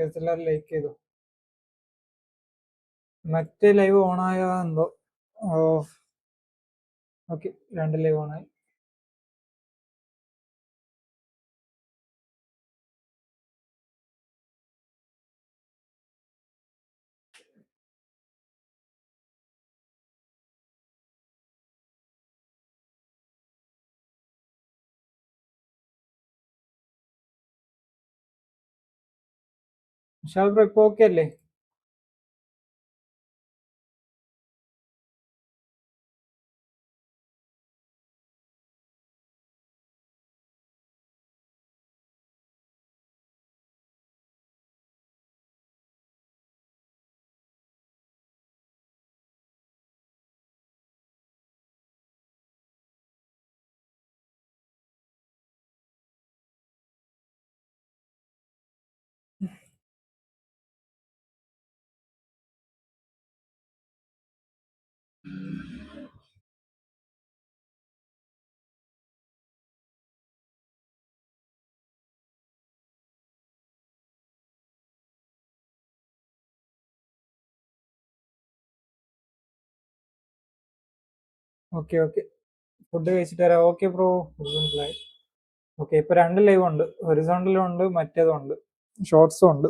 എല്ലാവരും ലൈക്ക് ചെയ്തു. മറ്റേ ലൈവ് ഓണായോ എന്തോ. ഓക്കെ, 2 ലൈവ് ഓണായി. വിശാൽ ബ്രോ ഇപ്പൊ ഓക്കെ അല്ലേ? ഓക്കെ ഓക്കെ, ഫുഡ് കഴിച്ചിട്ട് വരാം. ഓക്കെ ബ്രോ, മനസ്സിലായി. ഓക്കെ, ഇപ്പൊ 2 ലൈവ് ഉണ്ട്, ഹൊറിസോണ്ടലും ഉണ്ട്, മറ്റേതും ഉണ്ട്, ഷോർട്സും ഉണ്ട്.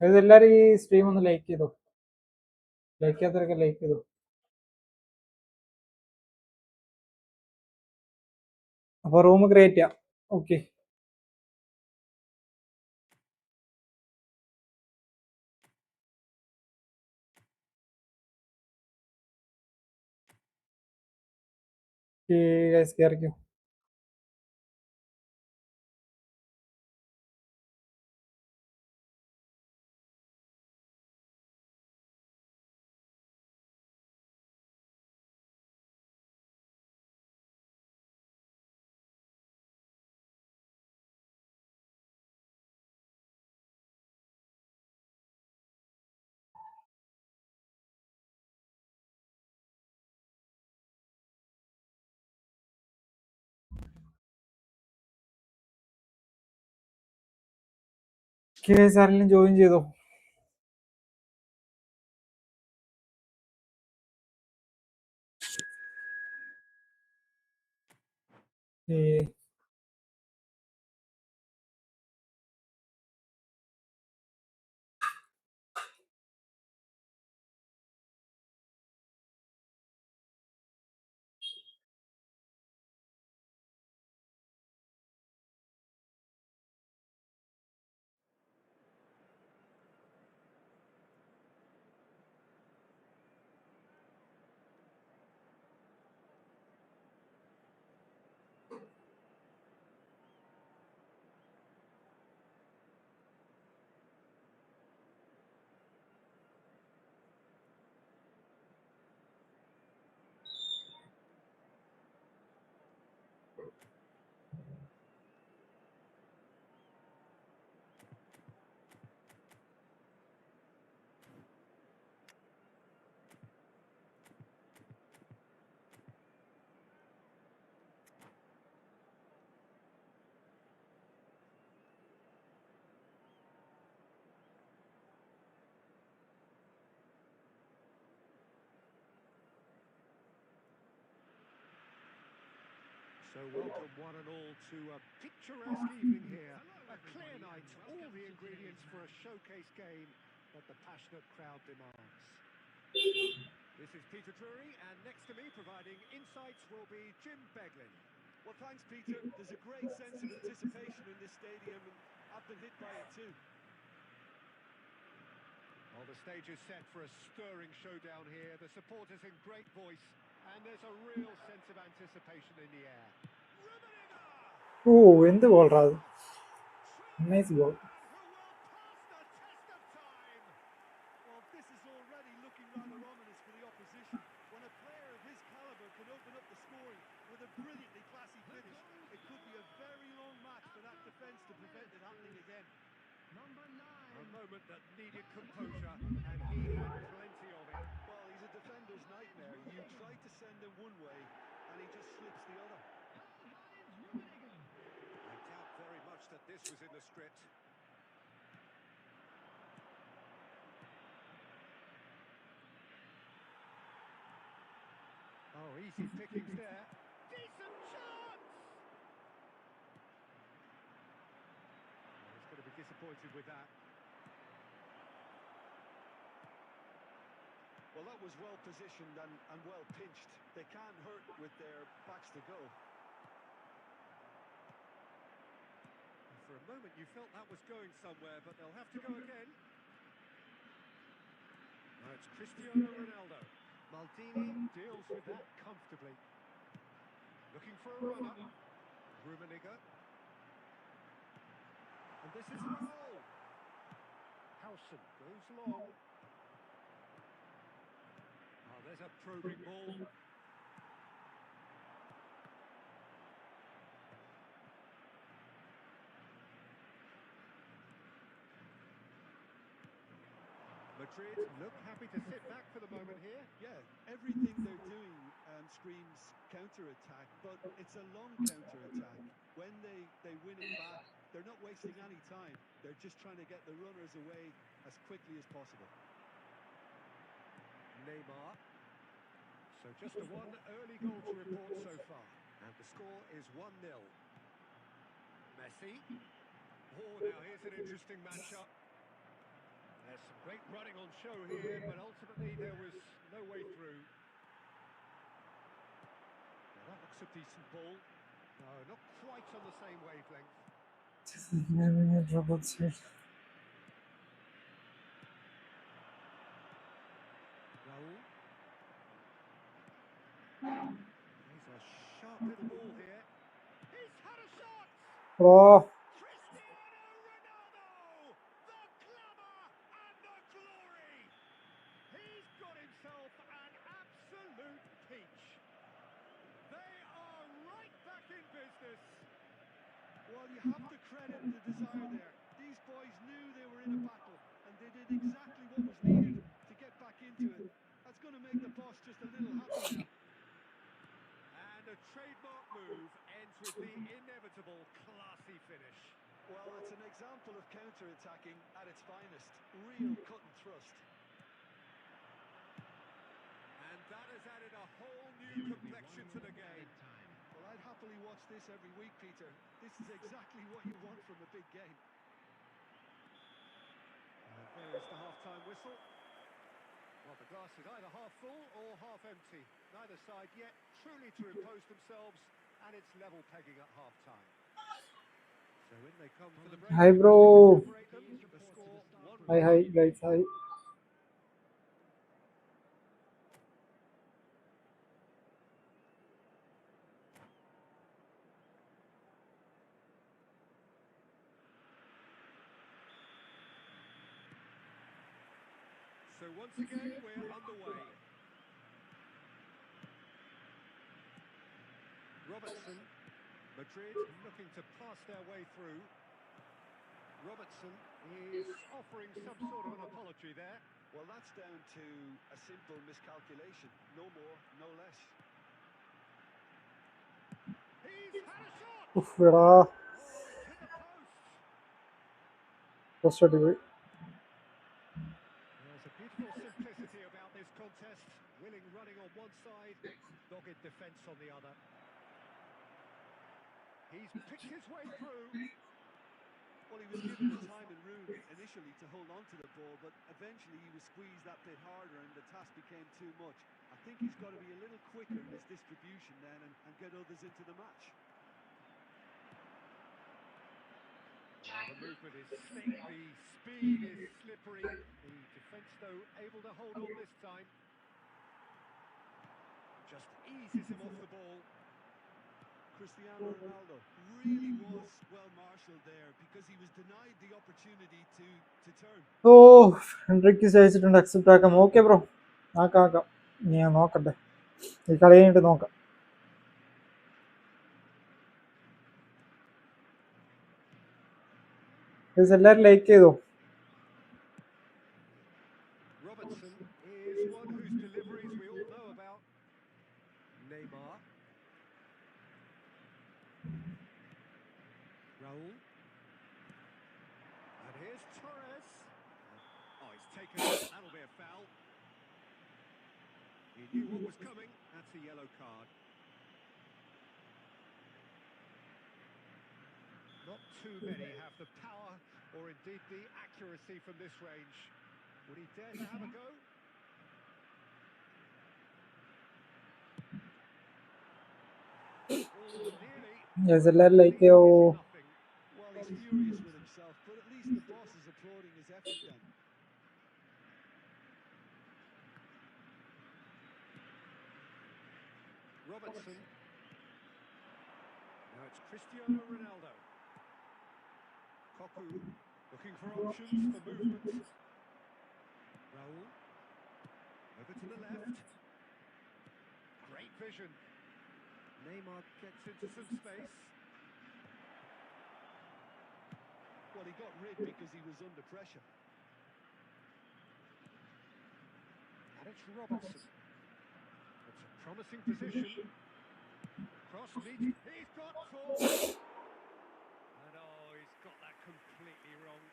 ഇതെല്ലാരും ഈ സ്ട്രീം ഒന്ന് ലൈക്ക് ചെയ്തോ. ലൈക്ക് ചെയ്യാത്തവരൊക്കെ ലൈക്ക് ചെയ്തോ. അപ്പൊ റൂം ക്രിയേറ്റ് ചെയ്യാം. ഓക്കെ, കയറിക്കോ. ആരെങ്കിലും ജോയിൻ ചെയ്തോ. So welcome one and all to a picturesque evening here. A clear night, all the ingredients for a showcase game that the passionate crowd demands. This is Peter Drury, and next to me providing insights will be Jim Beglin. Well, thanks, Peter. There's a great sense of anticipation in this stadium, and I've been hit by it too. Well, the stage is set for a stirring showdown here. The supporters in great voice, and there's a real sense of anticipation in the air. Oh, എന്ത് ബോളറാ അത്. Nice ball. Well, this is already looking rather ominous for the opposition. When a player of his caliber can open up the scoring with a brilliantly classy finish, it could be a very long match for that defence to prevent it happening again. Number 9. A moment that needed composure, and he had plenty of it. Well, he's a defender's nightmare. You try to send him one way, and he just slips the other. I doubt very much that this was in the script. Oh, easy pickings there. Decent chance! Oh, he's going to be disappointed with that. Well, that was well positioned and well pinched. They can't hurt with their backs to goal. For a moment you felt that was going somewhere, but they'll have to go again. Now it's Cristiano Ronaldo. Maldini deals with that comfortably. Looking for a runner. Rummenigge. And this is the goal. Howson goes long. Oh, there's a probing ball. Madrid look happy to sit back for the moment here. Yeah, everything they're doing screams counter-attack, but it's a long counter-attack. When they win it back, they're not wasting any time. They're just trying to get the runners away as quickly as possible. Neymar. So just a one early goal to report so far. And the score is 1-0. Messi. Oh, now here's an interesting matchup. There's some great running on show here, but ultimately there was no way through. Now that looks a decent ball. No, not quite on the same wavelength. Raul. He's a sharp little ball here. He's had a shot! Oh, Cristiano Ronaldo! The glamour and the glory! He's got himself an absolute peach. They are right back in business. Well, you have to credit the desire there. These boys knew they were in a battle, and they did exactly what was needed to get back into it. That's going to make the boss just a little happy now. And a trademark move ends with the inevitable classy finish. Well, it's an example of counter-attacking at its finest. Real cut and thrust. And that has added a whole new complexion to the game. Well, I'd happily watch this every week, Peter. This is exactly what you want from a big game. And there's the half-time whistle. Well, the glass is either half full or half empty. Neither side yet truly to impose themselves, and it's level pegging at half-time. So in they come for the break. hi bro. Separate them. The score 1-1. Hi guys, hi. So once again, we're underway. Robertson. Madrid looking to pass their way through. Robertson is offering some sort of an apology there. Well, that's down to a simple miscalculation. No more, no less. He's had a shot! Uf, beda. Oh, it's hit the post. Post TV. There's a beautiful simplicity about this contest. Willing running on one side, dogged defence on the other. He's picked his way through. Well, he was given the time and room initially to hold on to the ball, but eventually he was squeezed that bit harder and the task became too much. I think he's got to be a little quicker in his distribution then and get others into the match. Well, the movement is slick, the speed is slippery. The defence, though, able to hold on this time. Just eases him off the ball. Cristiano Ronaldo really was well marshalled there because he was denied the opportunity to turn. Oh, Henrique അയച്ചിട്ടുണ്ട് accept ആക്കാം. Okay bro, ആക്കാം. ഞാൻ നോക്കട്ടെ, ഈ കളി കഴിഞ്ഞിട്ട് നോക്കാം. എല്ലാവരും ലൈക്ക് ചെയ്തോ? Robertson is one whose deliveries we all know about. Neymar. Raul. And here's Torres. Oh, he's taken it. That'll be a foul. He knew what was coming. That's a yellow card. Not too many have the power or indeed the accuracy from this range. Would he dare to have a go? Oh, nearly. Netherland like Lead is nothing. Well, he's furious with himself, but at least the boss is applauding his effort then. Robertson. Now it's Cristiano Ronaldo. Koku looking for options for movement. Raul. Over to the left. Great vision. Neymar gets into some space. Well, he got rid because he was under pressure. And it's Robertson. It's a promising position. Cross needs. He's got full. And oh, he's got that completely wrong.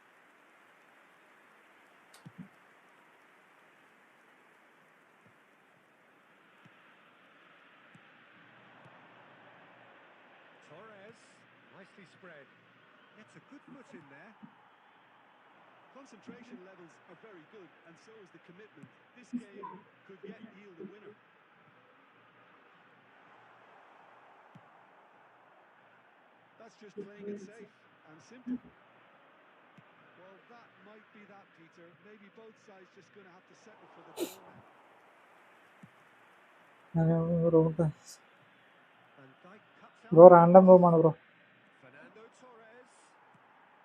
Torres, nicely spread. Gets a good foot in there. Concentration levels are very good, and so is the commitment. This game could yet yield a winner. That's just playing it safe and simple. Well, that might be that, Peter. Maybe both sides just going to have to settle for the draw now. Van Dijk cuts out. Bro random റൂമാണ് bro. Fernando Torres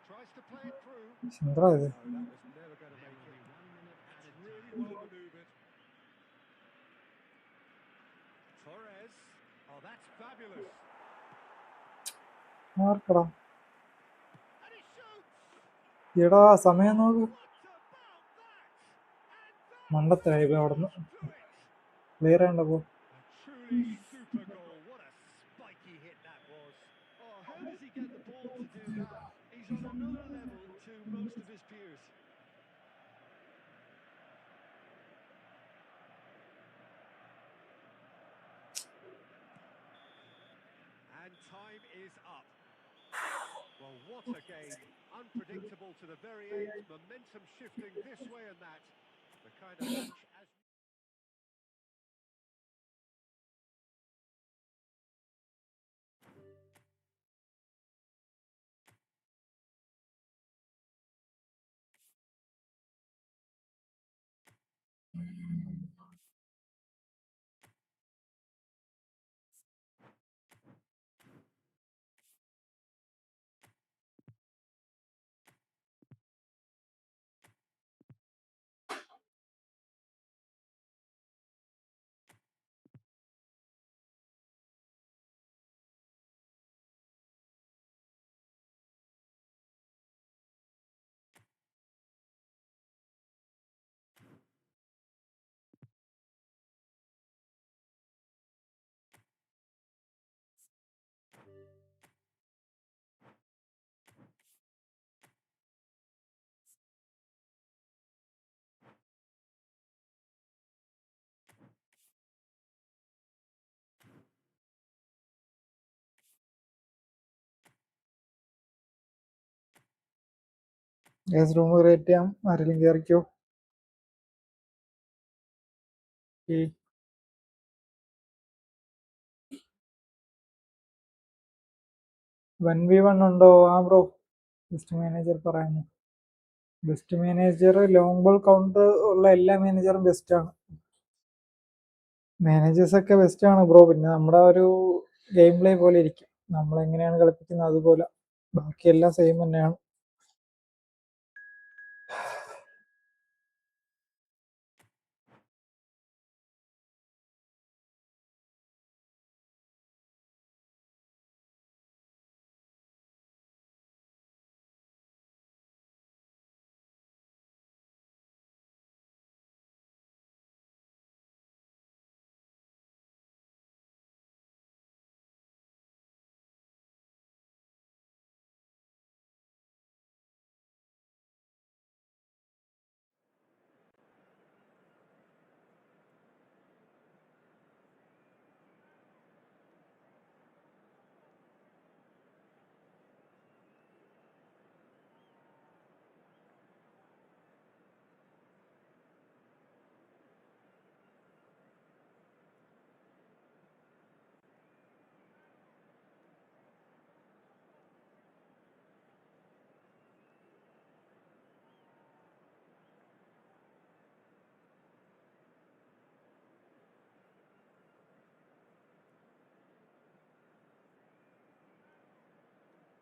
tries to play it through. എന്താ ഇത്? No, that was never going to make it. That's really well manoeuvred. Torres. Oh, that's fabulous. ആർക്കടാ? And he shoots. എടാ സമയം നോക്ക്. What about that? And that മണ്ടത്തരായി പോയി അവിടുന്ന്. to it. Clear ചെയ്യണ്ടപ്പോ. A truly super goal. What a spiky hit that was. Oh, how does he get the ball to do that? He's on another level to most of his peers. And time is up. Well, what a game. Unpredictable to the very end. Momentum shifting this way and that. The kind of match as... gas room create ചെയ്യാം. ആരെങ്കിലും കയറിക്കോ. 1v1 ഉണ്ടോ? ആ bro, best manager പറയുന്നു. Best manager long ball counter ഉള്ള എല്ലാ മാനേജറും best ആണ്. Managers ഒക്കെ ബെസ്റ്റ് ആണ് ബ്രോ. പിന്നെ നമ്മുടെ ഒരു ഗെയിം പ്ലേ പോലെ ഇരിക്കും. നമ്മൾ എങ്ങനെയാണ് കളിപ്പിക്കുന്നത് അതുപോലെ. ബാക്കിയെല്ലാം സെയിം തന്നെയാണ്.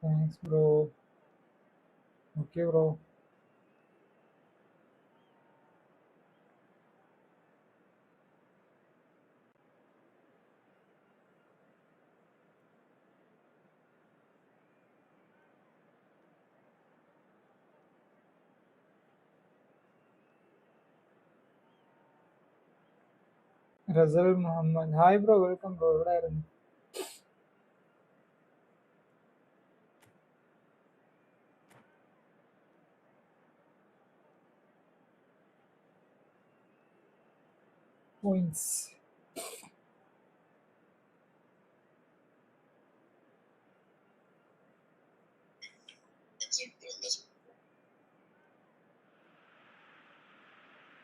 Thanks, bro. Okay, bro. Razal Muhammad. Hi, bro. Welcome, bro. എവിടെയായിരുന്നു? Points.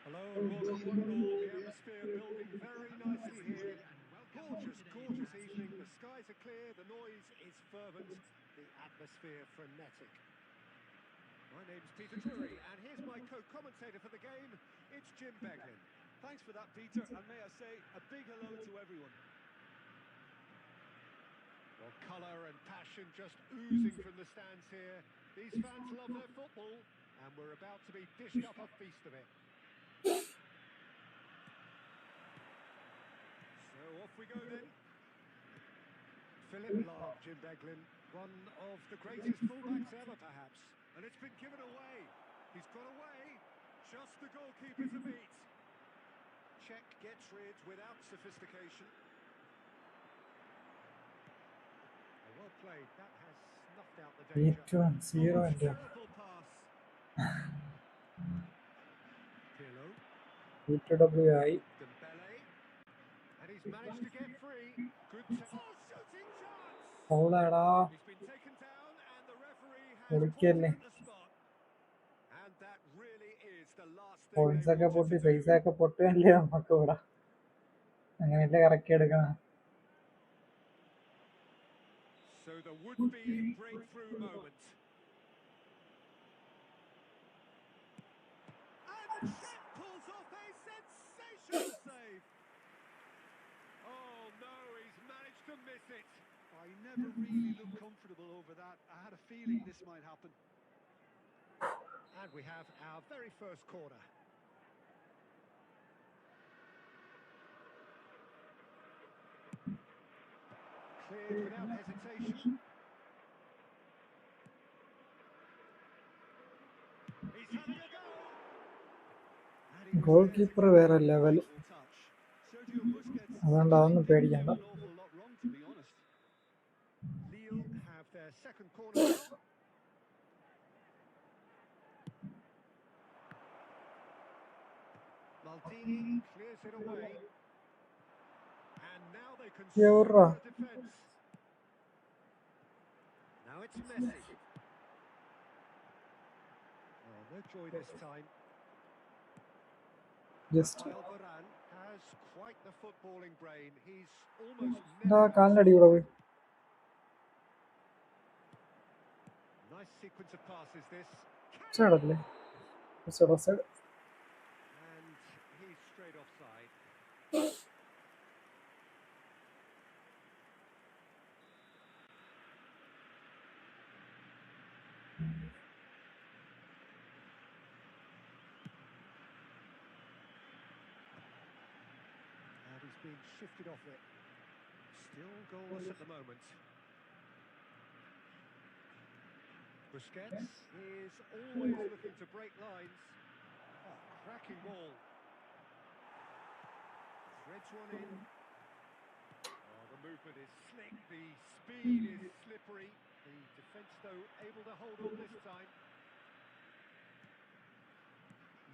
Hello and welcome one and all. The atmosphere building very nicely here. Gorgeous, gorgeous evening. The skies are clear, the noise is fervent, the atmosphere frenetic. My name's Peter Drury, and here's my co-commentator for the game. It's Jim Beglin. Thanks for that, Peter, and may I say a big hello to everyone. Well, colour and passion just oozing from the stands here. These fans love their football, and we're about to be dished up a feast of it. So off we go then. Philip Lahm, Jim Beglin, one of the greatest fullbacks ever, perhaps. And it's been given away. He's got away. Just the goalkeeper to beat. Czech gets rid without sophistication. Well played. That has snuffed out the danger. 8-1-0 Oh, India. skillful pass. Pirlo, ETWI. Dembele, and he's managed to get free. Good. Oh, shooting chance. ഫൗളാടാ. He's been taken down, and the referee has പൊളിക്കല്ലേ. pointed at the spot. And that really is the last thing points they ഒക്കെ wanted പൊട്ടി to do. പൈസ ഒക്കെ പൊട്ടുകയല്ലേ നമുക്ക് ഇവിടെ. അങ്ങനെയല്ലേ കറക്കി എടുക്കണം. So the would-be breakthrough moment. And Czech pulls off a sensational save. Oh no, he's managed to miss it. I never really looked comfortable over that. I had a feeling this might happen. And we have our very first corner. Cleared without hesitation. He's having a go. And he was goal there to keeper get വേറെ that level. Beautiful touch. Sergio Busquets അതുകൊണ്ട് actually അതൊന്നും didn't do പേടിക്കണ്ട. an awful lot wrong, to be honest. Lille have their second corner now. Maldini clears it away. And now they can എവിടാ? super defence. Now it's Messi. Oh, no joy this time. Just Rafael Varane has quite the footballing brain. He's almost ഇതാ never കാലിനടി ഇവിടെ പോയി. Nice sequence of passes this. ഇടത്തില്ലേ? Offside. And he's straight offside. And he's being shifted off it. Still goalless at the moment. Busquets is always looking to break lines. Oh, cracking ball. Threads one in. Oh, the movement is slick, the speed is slippery. The defence, though, able to hold on this time.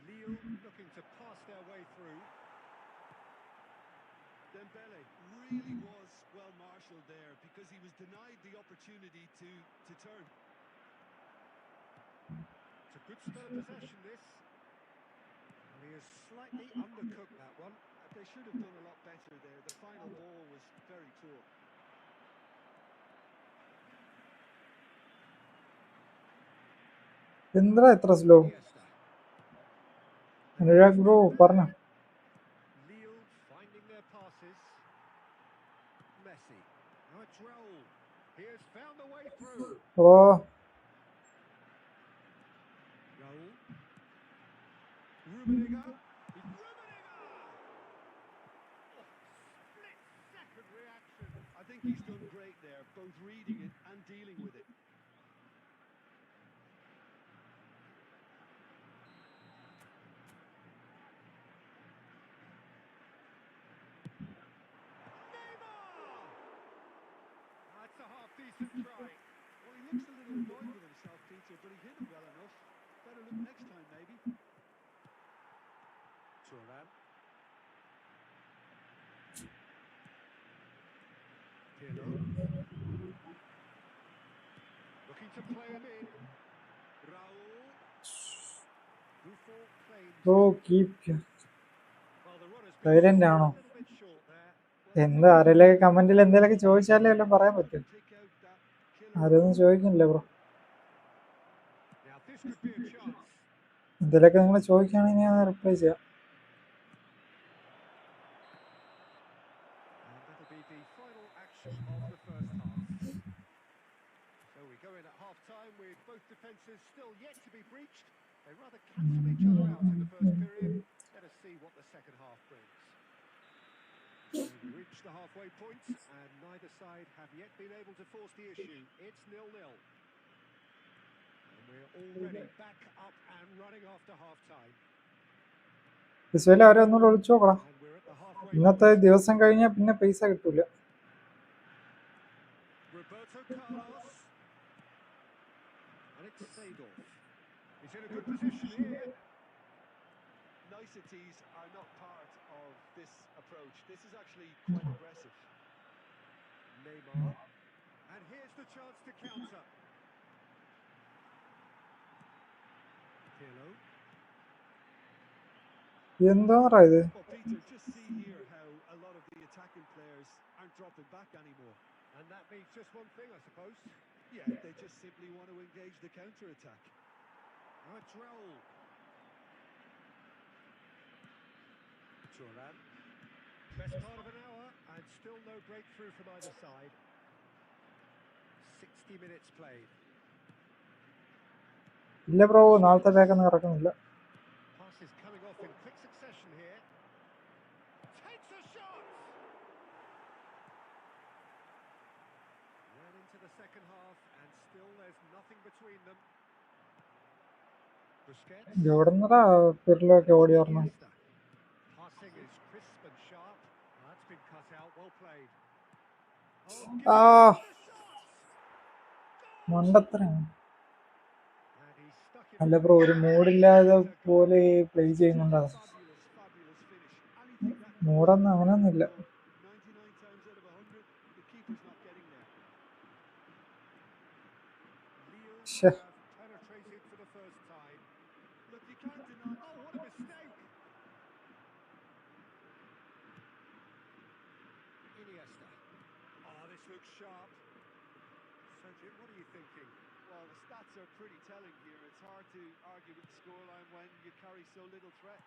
Lille looking to pass their way through. Dembele really was well marshalled there because he was denied the opportunity to turn. It's a good spell of possession, this. And he has slightly undercooked that one. They should have done a lot better there. The final ball was very poor. എന്താ എത്ര slow? Iniesta. Anurag bro പറഞ്ഞ. Lille finding their passes. Messi. Now it's Raul. He has found the way through. Oh Raul. Rummenigge. Rummenigge! Oh, split-second reaction. I think he's done great there, both reading it and dealing with it. Neymar! That's a half-decent try. Well, he looks a little annoyed with himself, Peter, but he hit it well enough. Better look next time, maybe. Turan. Pirlo. Looking to play him in. Raul. Buffon claims. Oh keep Well, the runner's been silent a ആണോ little bit short there. എന്താ ആരെല്ലാം കമന്റിൽ എന്തെങ്കിലുമൊക്കെ ചോദിച്ചാലേ എല്ലാം പറയാൻ പറ്റും Pick out that killer. ആരൊന്നും ചോദിക്കുന്നില്ല bro Now this could be a chance. എന്തെങ്കിലുമൊക്കെ നിങ്ങൾ ചോദിക്കുകയാണെങ്കിൽ ഞാൻ റിപ്ലൈ ചെയ്യാം And that'll be the final action of the first half. So we go in at half-time with both defences still yet to be breached. They rather cancelled each other out in the first period. Let us see what the second half brings. We've reached the halfway point and neither side have yet been able to force the issue. It's 0-0. And we're already back up and running after half-time. Israel അവരെ ഒന്നുകൂടെ വിളിച്ചു നോക്കണം And we're at the halfway ഇന്നത്തെ point. ദിവസം കഴിഞ്ഞാൽ പിന്നെ പൈസ കിട്ടൂല Roberto Carlos. And it's Seedorf. He's in a good position here. Niceties are not part of this approach. This is actually quite aggressive. Neymar. And here's the chance to counter. Pirlo. എന്താ ഇത് Well, Peter, just see here how a lot of the attacking players aren't dropping back anymore. And that means just one thing, I suppose. Yeah, they just simply want to engage the counter-attack. Now it's Raul. Turan. Best part of an hour and still no breakthrough from either side. 60 minutes played. ഇല്ല bro നാളത്തെ ബാക്കൊന്നും ഇറക്കുന്നില്ല Passes coming off in quick succession here. Takes a shot! Well into the second half and still there's nothing between them. Busquets. എവിടെ നിന്നടാ പിറലൊക്കെ ഓടി ഓർമ്മ Iniesta. Passing is crisp and sharp. That's been cut out. Well played. Oh, give ആ it a shot! Goal! മണ്ടത്തരാണ് And he stuck it അല്ല in bro the ഒരു net. മൂടില്ലാതെ It's a goal. പോലെ play ചെയ്യുന്നുണ്ടാ Fabulous, fabulous finish. Anything that മൂടൊന്നും അങ്ങനെയൊന്നുമില്ല 99 times out of 100, the keeper's not getting there. Lille ശ്ശെ. have penetrated for the first time. Look, you can't deny. Oh, what a mistake! Iniesta. Oh, this looks sharp. So, Jim, what are you thinking? Well, the stats are pretty telling here. It's hard to argue with the scoreline when you carry so little threat.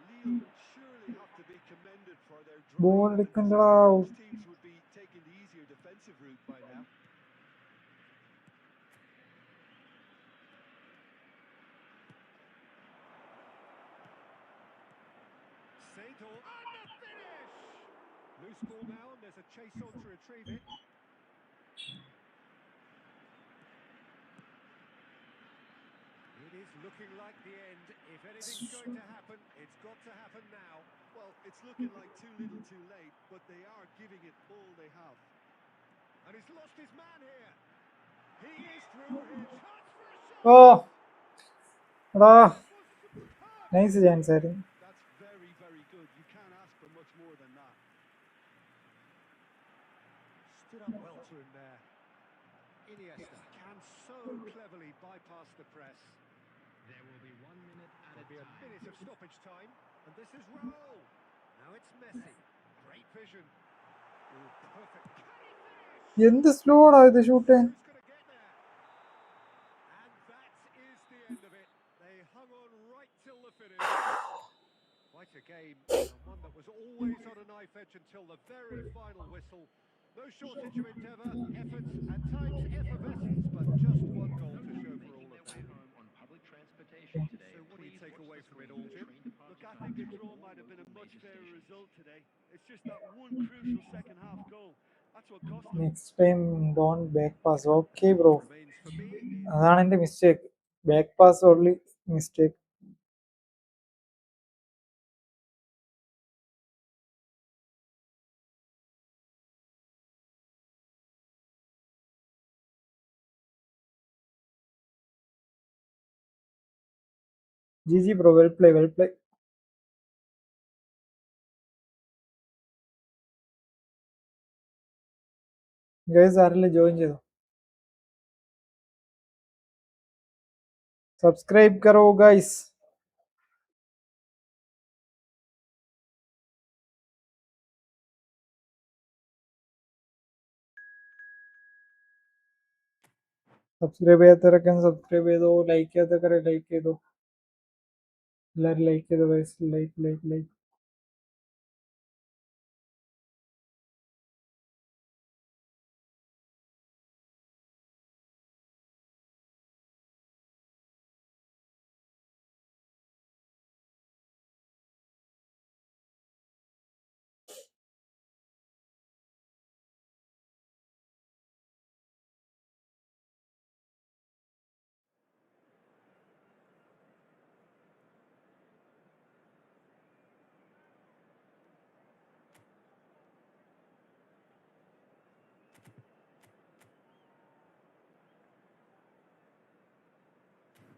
Lille surely have to be commended for their Ball drive and എടുക്കണ്ടടാ. desire. Most teams would be taking the easier defensive route by now. Seedorf. And the finish! Loose ball now, and there's a chase on to retrieve it. It is looking like the end. If anything's going to happen, it's got to happen now. Well, it's looking like too little too late, but they are giving it all they have. And he's lost his man here. He is through here. Chance for a shot. ഓ എടാ That was superb. Nice chance ആയിരുന്നു That's very, very good. You can't ask for much more than that. Stood up well to him there. Iniesta can so cleverly bypass the press. There will be 1 minute There'll added be a time. minute of stoppage time. And this is Raul. Now it's Messi. Great vision. Oh, perfect. Can he finish? എന്ത് സ്ലോടാ ഇത് shoot Who's going to get there? And that is the end of it. They hung on right till the finish. Quite a game, and one that was always on a knife edge until the very final whistle. No shortage of endeavour, effort, at times effervescence, but just one goal to show for all of that. So what do you take away from it all, Jim? Look, I think a draw might have been a much fairer result today. It's just that one crucial second half goal. That's what cost them. Next time don't back pass. Okay, bro. Remains for me. അതാണ് എൻ്റെ mistake. Back pass only mistake. GG bro, well play, well play. Guys ആരെല്ലാം join ചെയ്തോ? Subscribe കറോ guys. Subscribe ചെയ്യാത്തവരൊക്കെ subscribe ചെയ്തോ, like ചെയ്യാത്തവരെ like ചെയ്തോ. എല്ലാവരും ലൈക്ക് ചെയ്തോ ഗൈസ്. Like like like.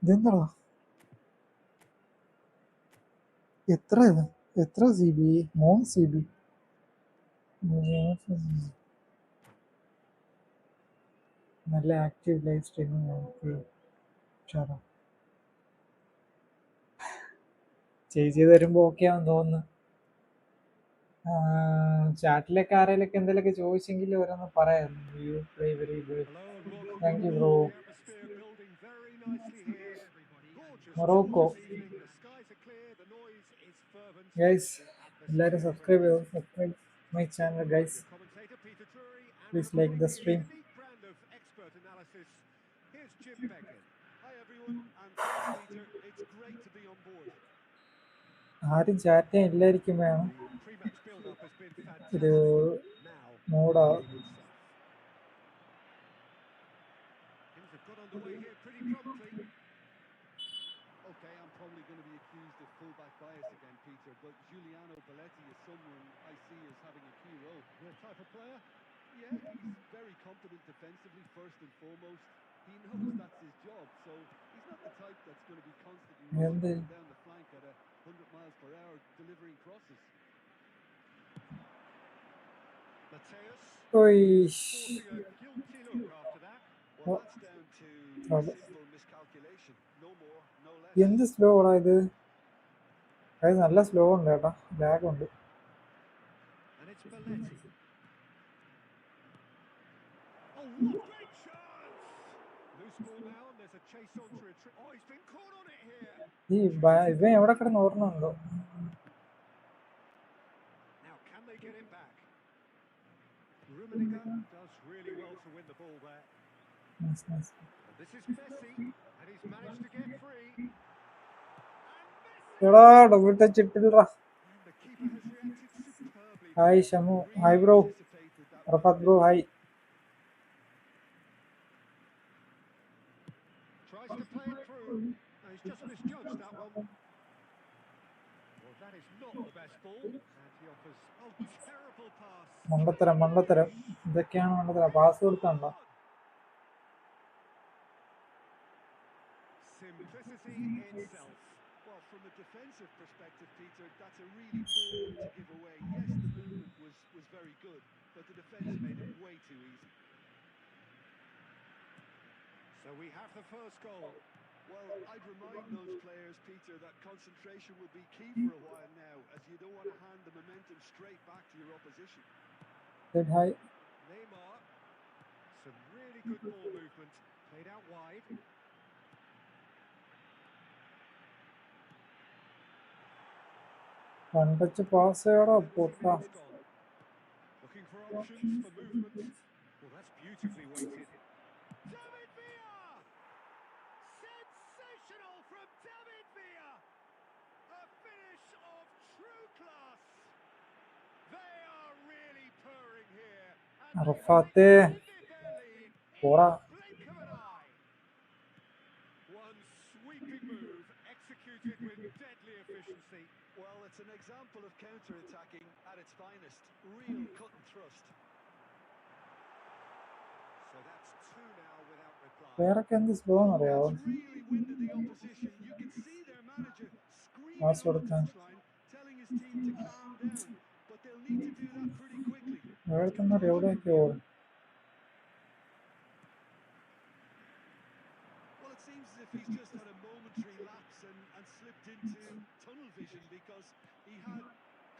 ഇതെന്താടാ? എത്ര CB? 3 CB. നല്ല ആക്റ്റീവ് ലൈവ് സ്ട്രീമിംഗ് നമുക്ക് ഉഷാറാ. ചേച്ചി തരുമ്പോൾ ഓക്കെ ആണെന്ന് തോന്നുന്നു. ചാറ്റിലൊക്കെ ആരെങ്കിലൊക്കെ എന്തെങ്കിലുമൊക്കെ ചോദിച്ചെങ്കിൽ ഓരോന്ന് പറയായിരുന്നു. You play very good. Hello and welcome thank you all. Bro. The atmosphere building very nicely here. Gorgeous Morocco. this evening. The skies are clear. The noise is fervent. Guys The എല്ലാവരും atmosphere subscribe ചെയ്തോ. impressive. Subscribe my channel guys. Your commentator Peter Drury and Please like providing the the stream. unique brand of expert analysis. Here's Jim Beglin. Hi everyone, and thanks Peter. It's great to be on board. ആരും chat ചെയ്യാൻ ഇല്ലായിരിക്കും വേണം. The pre-match build-up has been ഒരു fantastic. Now മൂടാ. the game itself. Things have got underway here pretty promptly. Okay, I'm probably going to be accused of fullback bias again, Peter, but Giuliano Belletti is someone I see as having a key role. Your type of player? Yeah, he's very competent defensively, first and foremost. He knows that's his job, so he's not the type that's going to be constantly rushing എന്ത്? up and down the flank at 100 miles per hour delivering crosses. Mateus ഓയ്. sporting a guilty look after that. Well, Oh. that's down to Trouble. simple miscalculation. No more, no less. എന്ത് slow ആടാ ഇത്? അത് നല്ല slow ഉണ്ട് കേട്ടോ, lag ഉണ്ട്. And it's Belletti. Oh, what great chance! Loose ball now, and there's a chase on to retrieve. Oh, he's been caught on it here. ഇവൻ എവിടെ കിടന്ന് ഓർമ്മയുണ്ടോ? Now, can they get it back? Rummenigge does really well to win the ball there. Nice, nice. This is Messi, and he's managed to get free. എടാ double touch ഇട്ടില്ലടാ. And the keeper has reacted superbly. Hi Shamu. Hi Really bro. anticipated that Rafath bro hi. Tries to play it through. No, he's just misjudged that one. Well, that is not the best ball. And he offers, oh, terrible pass. മണ്ടത്തരം മണ്ടത്തരം. ഇതൊക്കെയാണ് മണ്ടത്തരം. Pass കൊടുക്കണ്ട. Simplicity itself. Well, from a defensive perspective, Peter, that's a really poor one to give away. Yes, the movement was very good, but the defence made it way too easy. So we have the first goal. Well, I'd remind those players, Peter, that concentration will be key for a while now, as you don't want to hand the momentum straight back to your opposition. Said hi. Neymar. Some really good ball movement. Played out wide. One touch pass ചെയ്യടാ പൊട്ടാ. Looking Looking for options for movement. Well, that's beautifully weighted. David Villa! Sensational from David Villa! A finish of true class. They are really purring here. And they have അറഫാത്തെ extended their lead in പോടാ. the blink of an eye. One sweeping move executed with deadly efficiency. Well, it's an example of counter-attacking at its finest. Real cut and thrust. So that's two now without reply. വേറൊക്കെ എന്ത് slow എന്നറിയാവോ? That's really winded the opposition. You can see their manager screaming pass on the കൊടുക്കാൻ touchline, telling his team to calm down. But they'll need to do that pretty quickly. എവിടെത്തന്നെ എവിടെയൊക്കെ ഓടും. Well, it seems as if he's just had a momentary lapse and slipped into tunnel vision because he had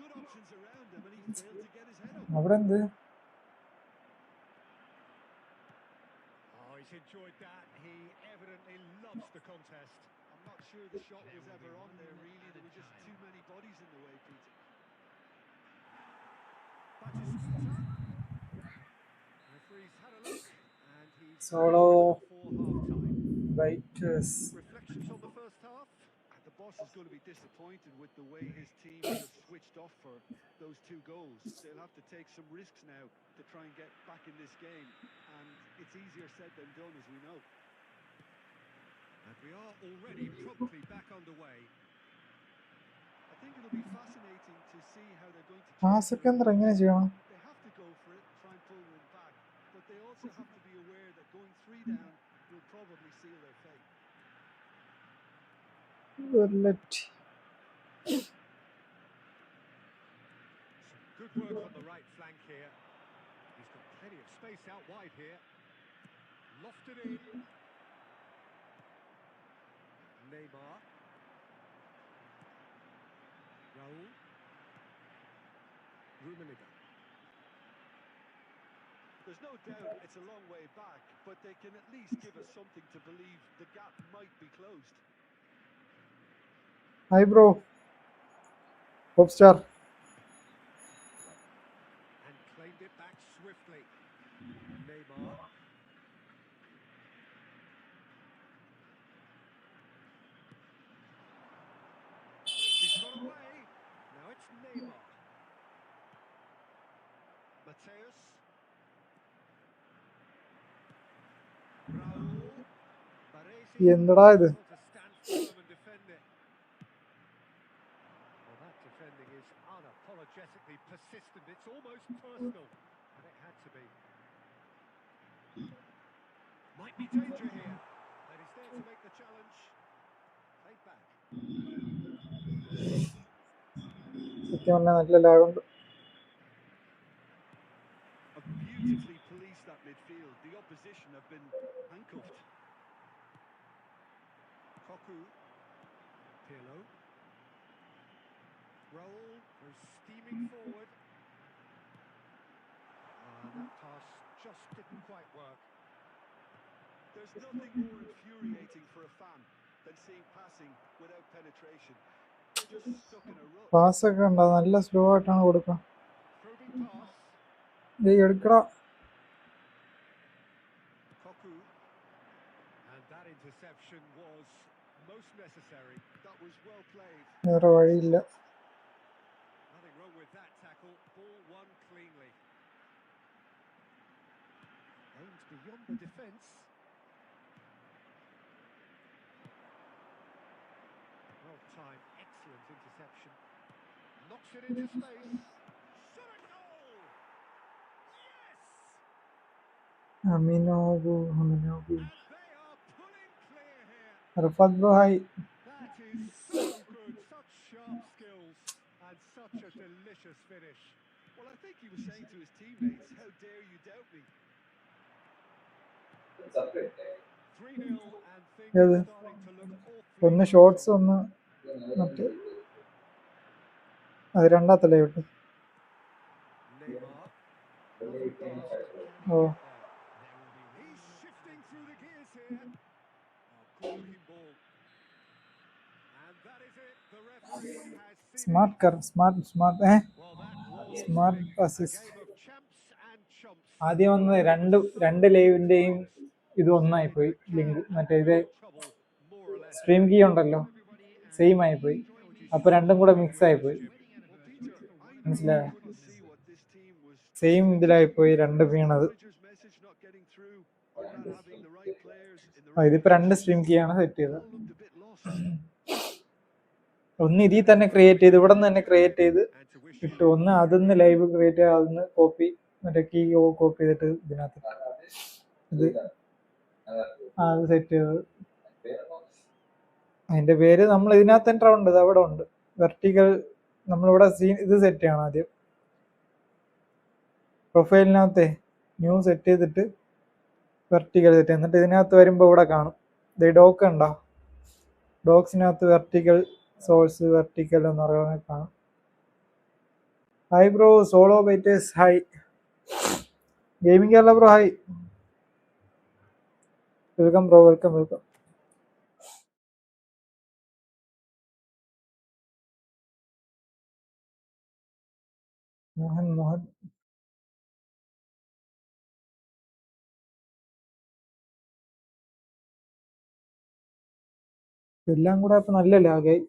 good options around him and he failed to get his head up. അവിടെ എന്ത്? Oh, he's enjoyed that. He evidently loves the contest. I'm not sure the shot was ever on there, really. There were just too many bodies in the way, Peter. Batistuta. Referee's had a look and he's Solo. whistled for half-time. Writers. Reflections on the first half? And the boss is going to be disappointed with the way his team just switched off for those two goals. They'll have to take some risks now to try and get back in this game. And it's easier said than done, as we know. And we are already promptly back underway. I think it'll be fascinating to see how they're going to try പാസൊക്കെ എന്താ എങ്ങനെ ചെയ്യണം? They have to go for it, try and pull one back. But they also have to be aware that going 3 down will probably seal their fate. Let. Good work on the right flank here. He's got plenty of space out wide here. Lofted in. Neymar. Raul. Rummenigge. There's no doubt it's a long way back, but they can at least give us something to believe the gap might be closed. Hi bro. Popstar. And claimed it back swiftly. Neymar. He's got away. Now it's Neymar. Mateus. Raul. Baresi. എന്തടാ ഇത്? Able to stand firm and defend it. Well, that defending is unapologetically persistent. It's almost personal. And it had to be. Might be danger here. And he's there to make the challenge. Played back. സത്യം പറഞ്ഞാൽ നല്ല ലാഗുണ്ട്. Have beautifully policed that midfield. The opposition have been handcuffed. Koku. Pirlo. Raul goes steaming forward. That pass just didn't quite work. There's nothing more infuriating for a fan than seeing passing without penetration. They're just stuck in a rut. പാസ്സൊക്കെ ഉണ്ടോ? നല്ല slow ആയിട്ടാണ് കൊടുക്കുക. Probing pass. എടുക്കടാ. Koku. And that interception was most necessary. That was well played. വേറെ വഴിയില്ല. Nothing wrong with that tackle. Ball won cleanly. Aims beyond the defence. Well timed, excellent interception. Knocks it into space. Shot a goal! Yes! അമിനോബു. And they are pulling clear here. Rafat bro hi. That is so good. Such sharp skills and such a delicious finish. Well, I think he was saying to his teammates, how dare you doubt me? 3-0 and things Yeah, are starting to look awfully ഒന്ന് promising. Shorts ഒന്ന് മറ്റേ അത് രണ്ടാത്തല്ലേ വിട്ട്. Neymar. Lovely pass. Oh He's shifting through the gears here. Good looking ball. And that is it. The referee has seen smart it. കർ smart Well, that was Smart thrilling. A assist. game of champs ആദ്യം വന്നത് രണ്ട് ലൈവിന്റെയും ഇത് ഒന്നായിപ്പോയി link. മറ്റേ ഇത് stream key ഉണ്ടല്ലോ, same ആയിപ്പോയി. അപ്പൊ രണ്ടും കൂടെ മിക്സ് ആയിപ്പോയി. മനസ്സിലായോ? സെയിം ഇതിലായിപ്പോയി രണ്ടും വീണത്. ഇതിപ്പോ രണ്ട് സ്ട്രീം കീ ആണ് സെറ്റ് ചെയ്തത്. ഒന്ന് ഇതിൽ തന്നെ ക്രിയേറ്റ് ചെയ്ത്, ഇവിടെ നിന്ന് തന്നെ ക്രിയേറ്റ് ചെയ്ത് ഇട്ടു. ഒന്ന് അതിന്ന് ലൈവ് ക്രിയേറ്റ് ചെയ്ത് അതിന്ന് കോപ്പി, മറ്റേ കീ കോപ്പി ചെയ്തിട്ട് ഇതിനകത്ത് ഇത് അത് സെറ്റ് ചെയ്തത്. അതിന്റെ പേര് നമ്മൾ ഇതിനകത്ത് തന്നെ ഉണ്ട്, ഇത് അവിടെ ഉണ്ട്. വെർട്ടിക്കൽ നമ്മളിവിടെ ഇത് സെറ്റ് ചെയ്യണം ആദ്യം. പ്രൊഫൈലിനകത്തെ ന്യൂ സെറ്റ് ചെയ്തിട്ട് വെർട്ടിക്കൽ സെറ്റ്, എന്നിട്ട് ഇതിനകത്ത് വരുമ്പോൾ ഇവിടെ കാണും ഇത് ഡോക്ക് ഉണ്ടോ, ഡോക്സിനകത്ത് വെർട്ടിക്കൽ സോഴ്സ് വെർട്ടിക്കൽ എന്ന് പറയുന്നത് കാണും. Hi bro, solo biters hi, gaming Kerala bro hi, welcome bro, welcome welcome. Mohan Mohan എല്ലാം കൂടെ ഇപ്പൊ നല്ല ലാഗായി.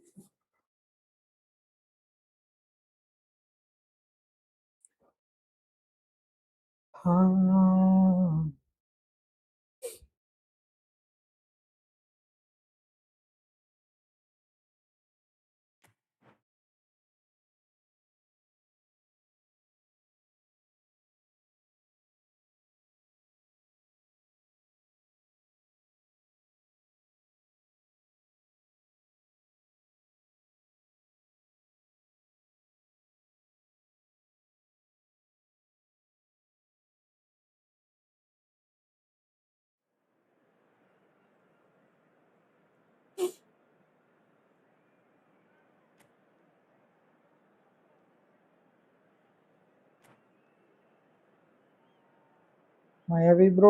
മയവി ബ്രോ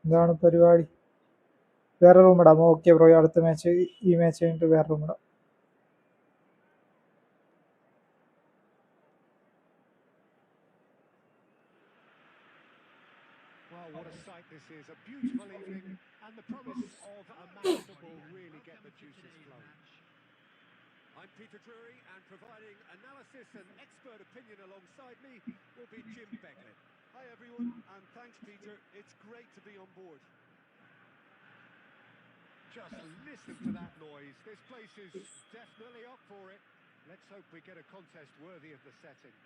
എന്താണ് പരിപാടി? വേറെ റൂം ഇടാം. ഓക്കെ ബ്രോ, അടുത്ത മാച്ച് ഈ മാച്ച് കഴിഞ്ഞിട്ട് വേറെ റൂം ഇടാം. Well, what a sight this is. A beautiful evening and the promise of a match that will really get the juices flowing. I'm Peter Drury, and providing analysis and expert opinion alongside me will be Jim Beglin. Hi everyone, and thanks Peter. It's great to be on board. Just listen to that noise. This place is definitely up for it. Let's hope we get a contest worthy of the setting.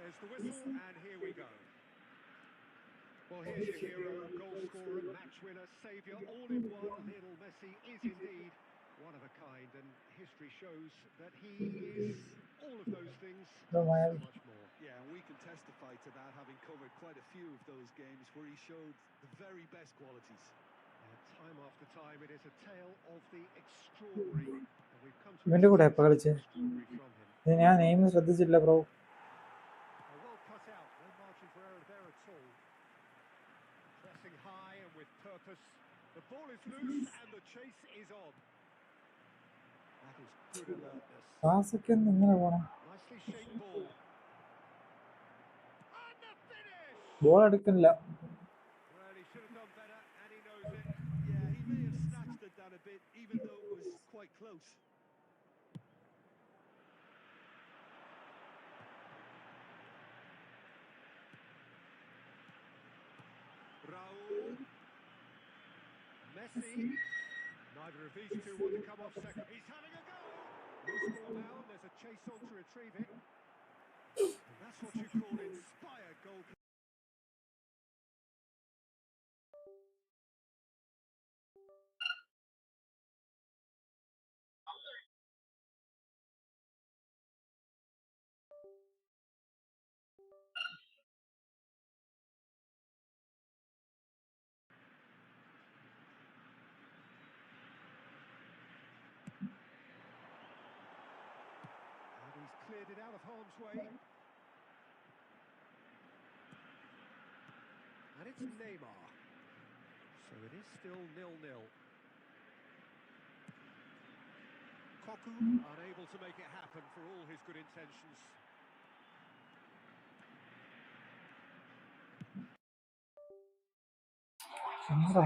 There's the whistle, and here we go. Well, here's your hero, goal scorer, match winner, saviour, all in one. Lionel Messi is indeed one of a kind, and history shows that he is all of those things and so much more. Yeah, and we can testify to that, having covered quite a few of those games where he showed the very best qualities. Time after time, it is a tale of the extraordinary, and we've come to ഇവന്റെ കൂടെ expect കളിച്ചേ, extraordinary from him. ഞാൻ name ശ്രദ്ധിച്ചില്ല bro. Well cut out, no margin for error there at all. Pressing high and with purpose. The ball is loose and the chase is on. That is good alertness. ക്ലാസ്സൊക്കെ ഇങ്ങനെ പോണം. Nicely shaped ball. And the finish! Ball എടുക്കില്ല. Well, he should have done better, and he knows it. Yeah, he may have snatched it down a bit, even though it was quite close. Raul. Messi. Neither of these two want to come off second. He's having a go! Loose ball now, and there's a chase on to retrieve it. And that's what you call inspired goalkeeping. And he's cleared it out of harm's way. And it's Neymar. So it is still 0-0. Koku unable to make it happen for all his good intentions. എന്നടാ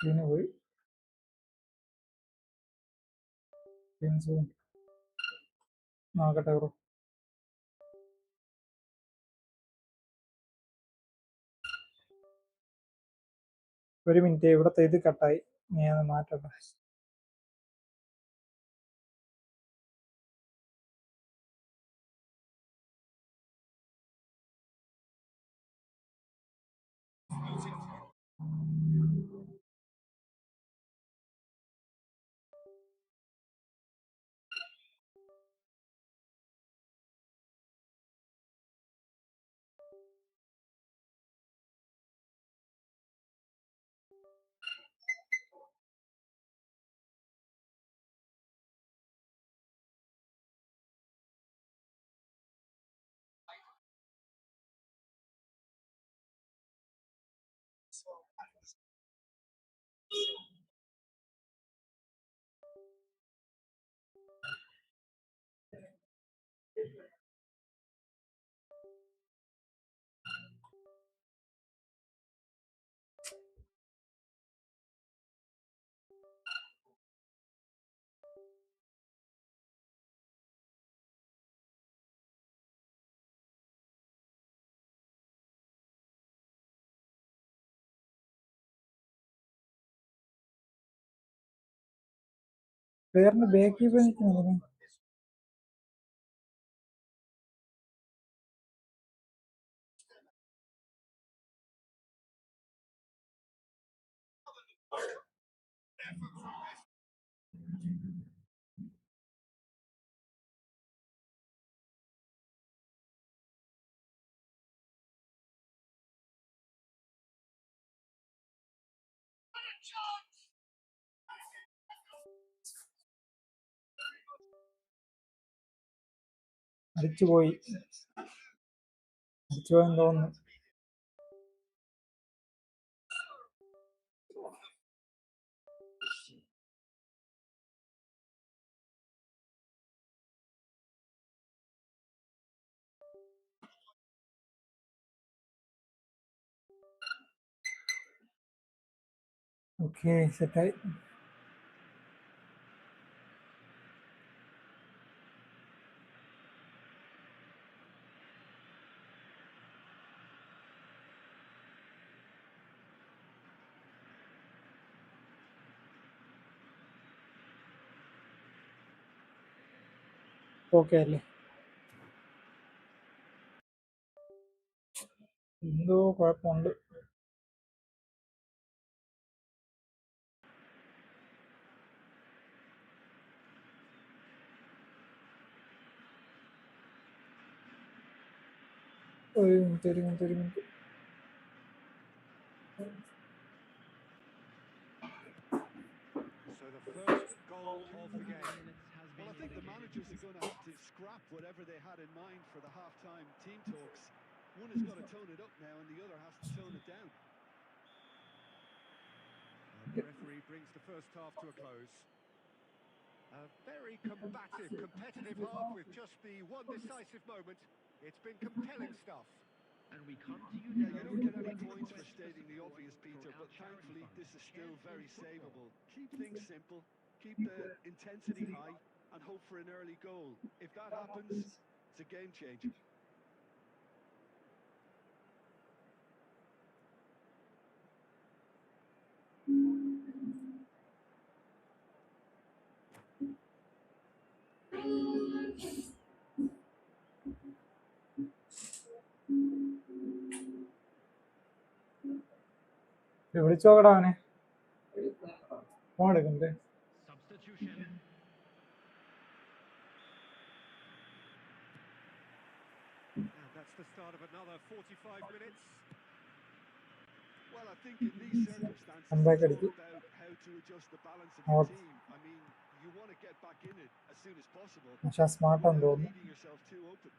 ഇതിന് പോയി നോക്കട്ടെ bro. ഒരു minute, ഇവിടത്തെ ഇത് കട്ടായി, ഞാൻ മാറ്റട്ടെ. പേരിന് ബേക്കി പോയി നിൽക്കുന്നതിന് അടിച്ചുപോയി, അടിച്ചുപോയെന്ന് തോന്നുന്നു. ഓക്കെ, സെറ്റായി. ഓക്കെ അല്ലേ? എന്തോ കുഴപ്പമുണ്ട്. ഒരു മിനിറ്റ്, ഒരു മിനിറ്റ്, ഒരു minute. So the first goal of the game. Minutes has Well, I been think the indicated. managers are going to have to scrap whatever they had in mind for the half-time team talks. One has got to tone it up now and the other has to tone it down. And the referee brings the first half to a close. A very combative, competitive half with just the one decisive moment. It's been compelling stuff. And we come to you Yeah, now you don't get any with points for request stating the support obvious, Peter, for but our charity thankfully fund, this is still Shared very eFootball. savable. Keep things simple, keep the intensity high, and hope for an early goal. If that happens, it's a game changer. വിളിച്ചു നോക്കടാ അവനെ. Phone എടുക്കണ്ടേ? Substitution. And that's the start of another 45 minutes. Well, I think in these circumstances, Comeback it's all അടിച്ചു. about how to adjust the balance of your Out. team. I mean, you want to get back in it as soon as possible പക്ഷെ സ്മാർട്ടാന്ന് without തോന്നുന്നു. leaving yourself too open.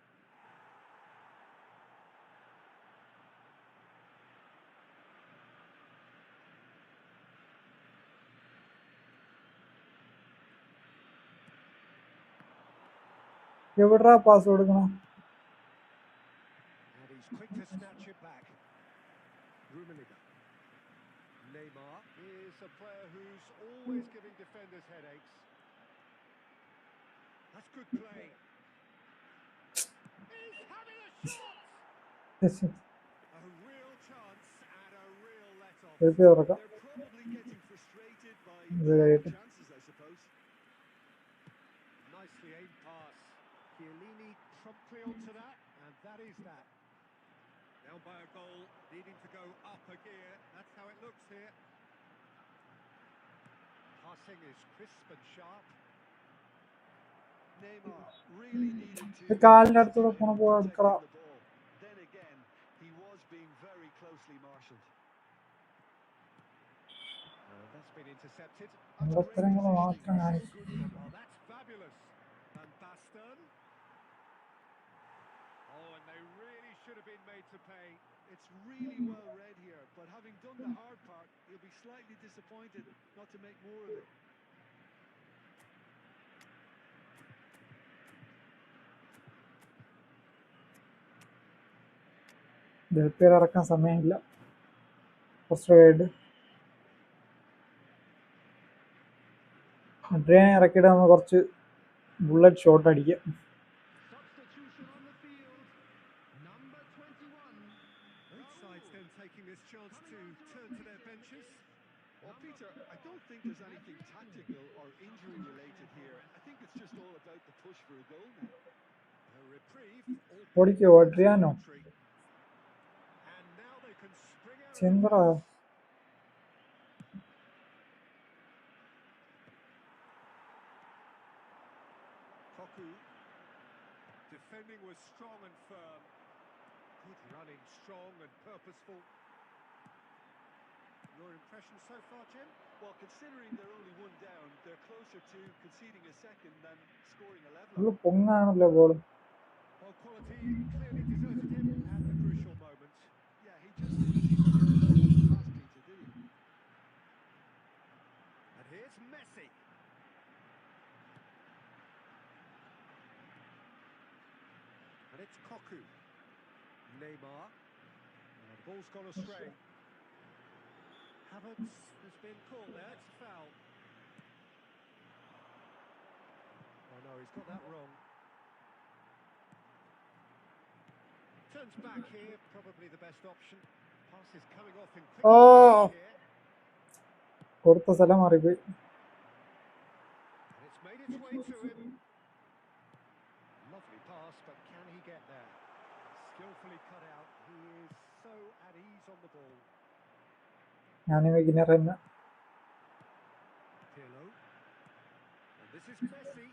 എവിടാ pass കൊടുക്കണം? And he's quick to snatch it back. Rummenigge. Neymar is a player who's always giving defenders headaches. That's good play. He's having a shot! A real chance and a real let-off. തുറക്കാം. They're probably getting frustrated by ഇത് lack കഴിയട്ടെ. of chances, I suppose. Nicely aimed pass. Chiellini promptly onto that, and that is that. Down by a goal, needing to go up a gear. That's how it looks here. Passing is crisp and sharp. Neymar really needed to ഇത് കാലിന്റെ അടുത്തൂടെ concentrate പോണ on ball protecting എടുക്കടാ. the ball. Then again, he was being very closely marshalled. That's been intercepted. അമ്പത്തരങ്ങൾ മാത്രം So കാണിച്ചു. good from Oh, that's fabulous. And Baston. Oh, and they really should have been made to pay. It's really well read here, but having done the hard part, he'll be slightly disappointed not to make more of it. ഡെൽപേർ ഇറക്കാൻ സമയമില്ല. കുറച്ച് അഡ്രിയാനെ ഇറക്കിയിട്ട് നമ്മൾ കുറച്ച് bullet shot അടിക്കുക. Substitution on the field. Number 21. Both sides then taking this chance to turn to their benches. Well, Peter, I don't think there's anything tactical or injury related here. I think it's just all about the push for a goal now. A reprieve. ഓടിക്കോ Adriano? And now they can spring out of ചെന്തടാ. defense. Koku. Defending was strong and firm. Good running, strong and purposeful. Your impression so far, Jim? Well, considering they're only one down, they're closer to conceding a second than scoring a leveler. Full പൊങ്ങാണല്ലോ ball. Well, quality clearly deserted him at the crucial moment. Yeah, he just didn't seem to get the finishing pass, Peter, did he? And here's Messi. And it's Koku. Neymar. And the ball's gone astray. Havertz has been called there. It's a foul. Oh no, he's got that wrong. Turns back here, probably the best option. Pass is coming off in quick Oh. here. കൊടുത്ത സ്ഥലം മാറിപ്പോയി. And it's made its way to him. Lovely pass, but can he get there? Skillfully cut out. He is so at ease on the ball. ഞാൻ വിഗ്നർ തന്നെ. Pirlo. And this is Messi.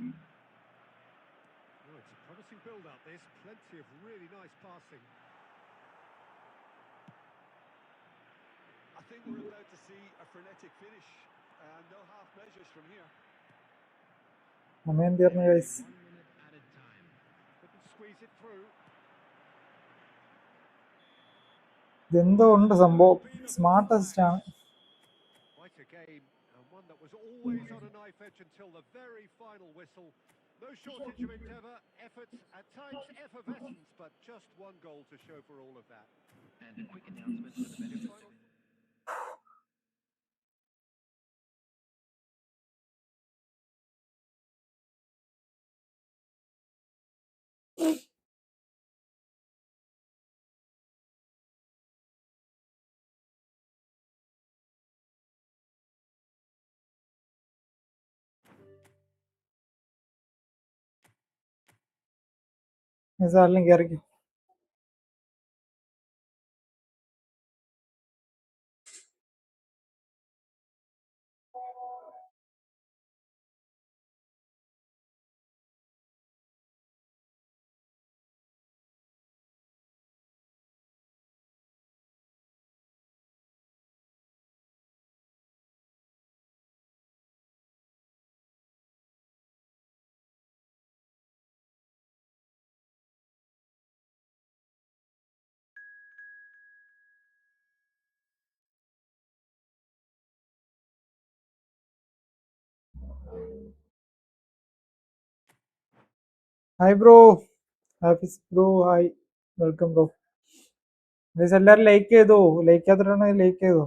Oh, it's a promising build-up. There's plenty of really nice passing. I think we're about to see a frenetic finish. No half measures from here. സമയം തീർന്നു guys. 1 minute added time. Couldn't squeeze it through. ഇതെന്തോ ഉണ്ട് സംഭവം. Smart assist ആണ്. Quite a game, and one that was always on a knife edge until the very final whistle. No shortage of endeavour, effort, at times effervescence, but just one goal to show for all of that. And a quick announcement for the benefit. ആരെങ്കിലും കയറിക്കും. Hi bro, Hafiz bro, hi, welcome bro. Guys, എല്ലാരും like ചെയ്തോ? Like ചെയ്യാത്തിട്ടാണെങ്കിൽ like ചെയ്തോ?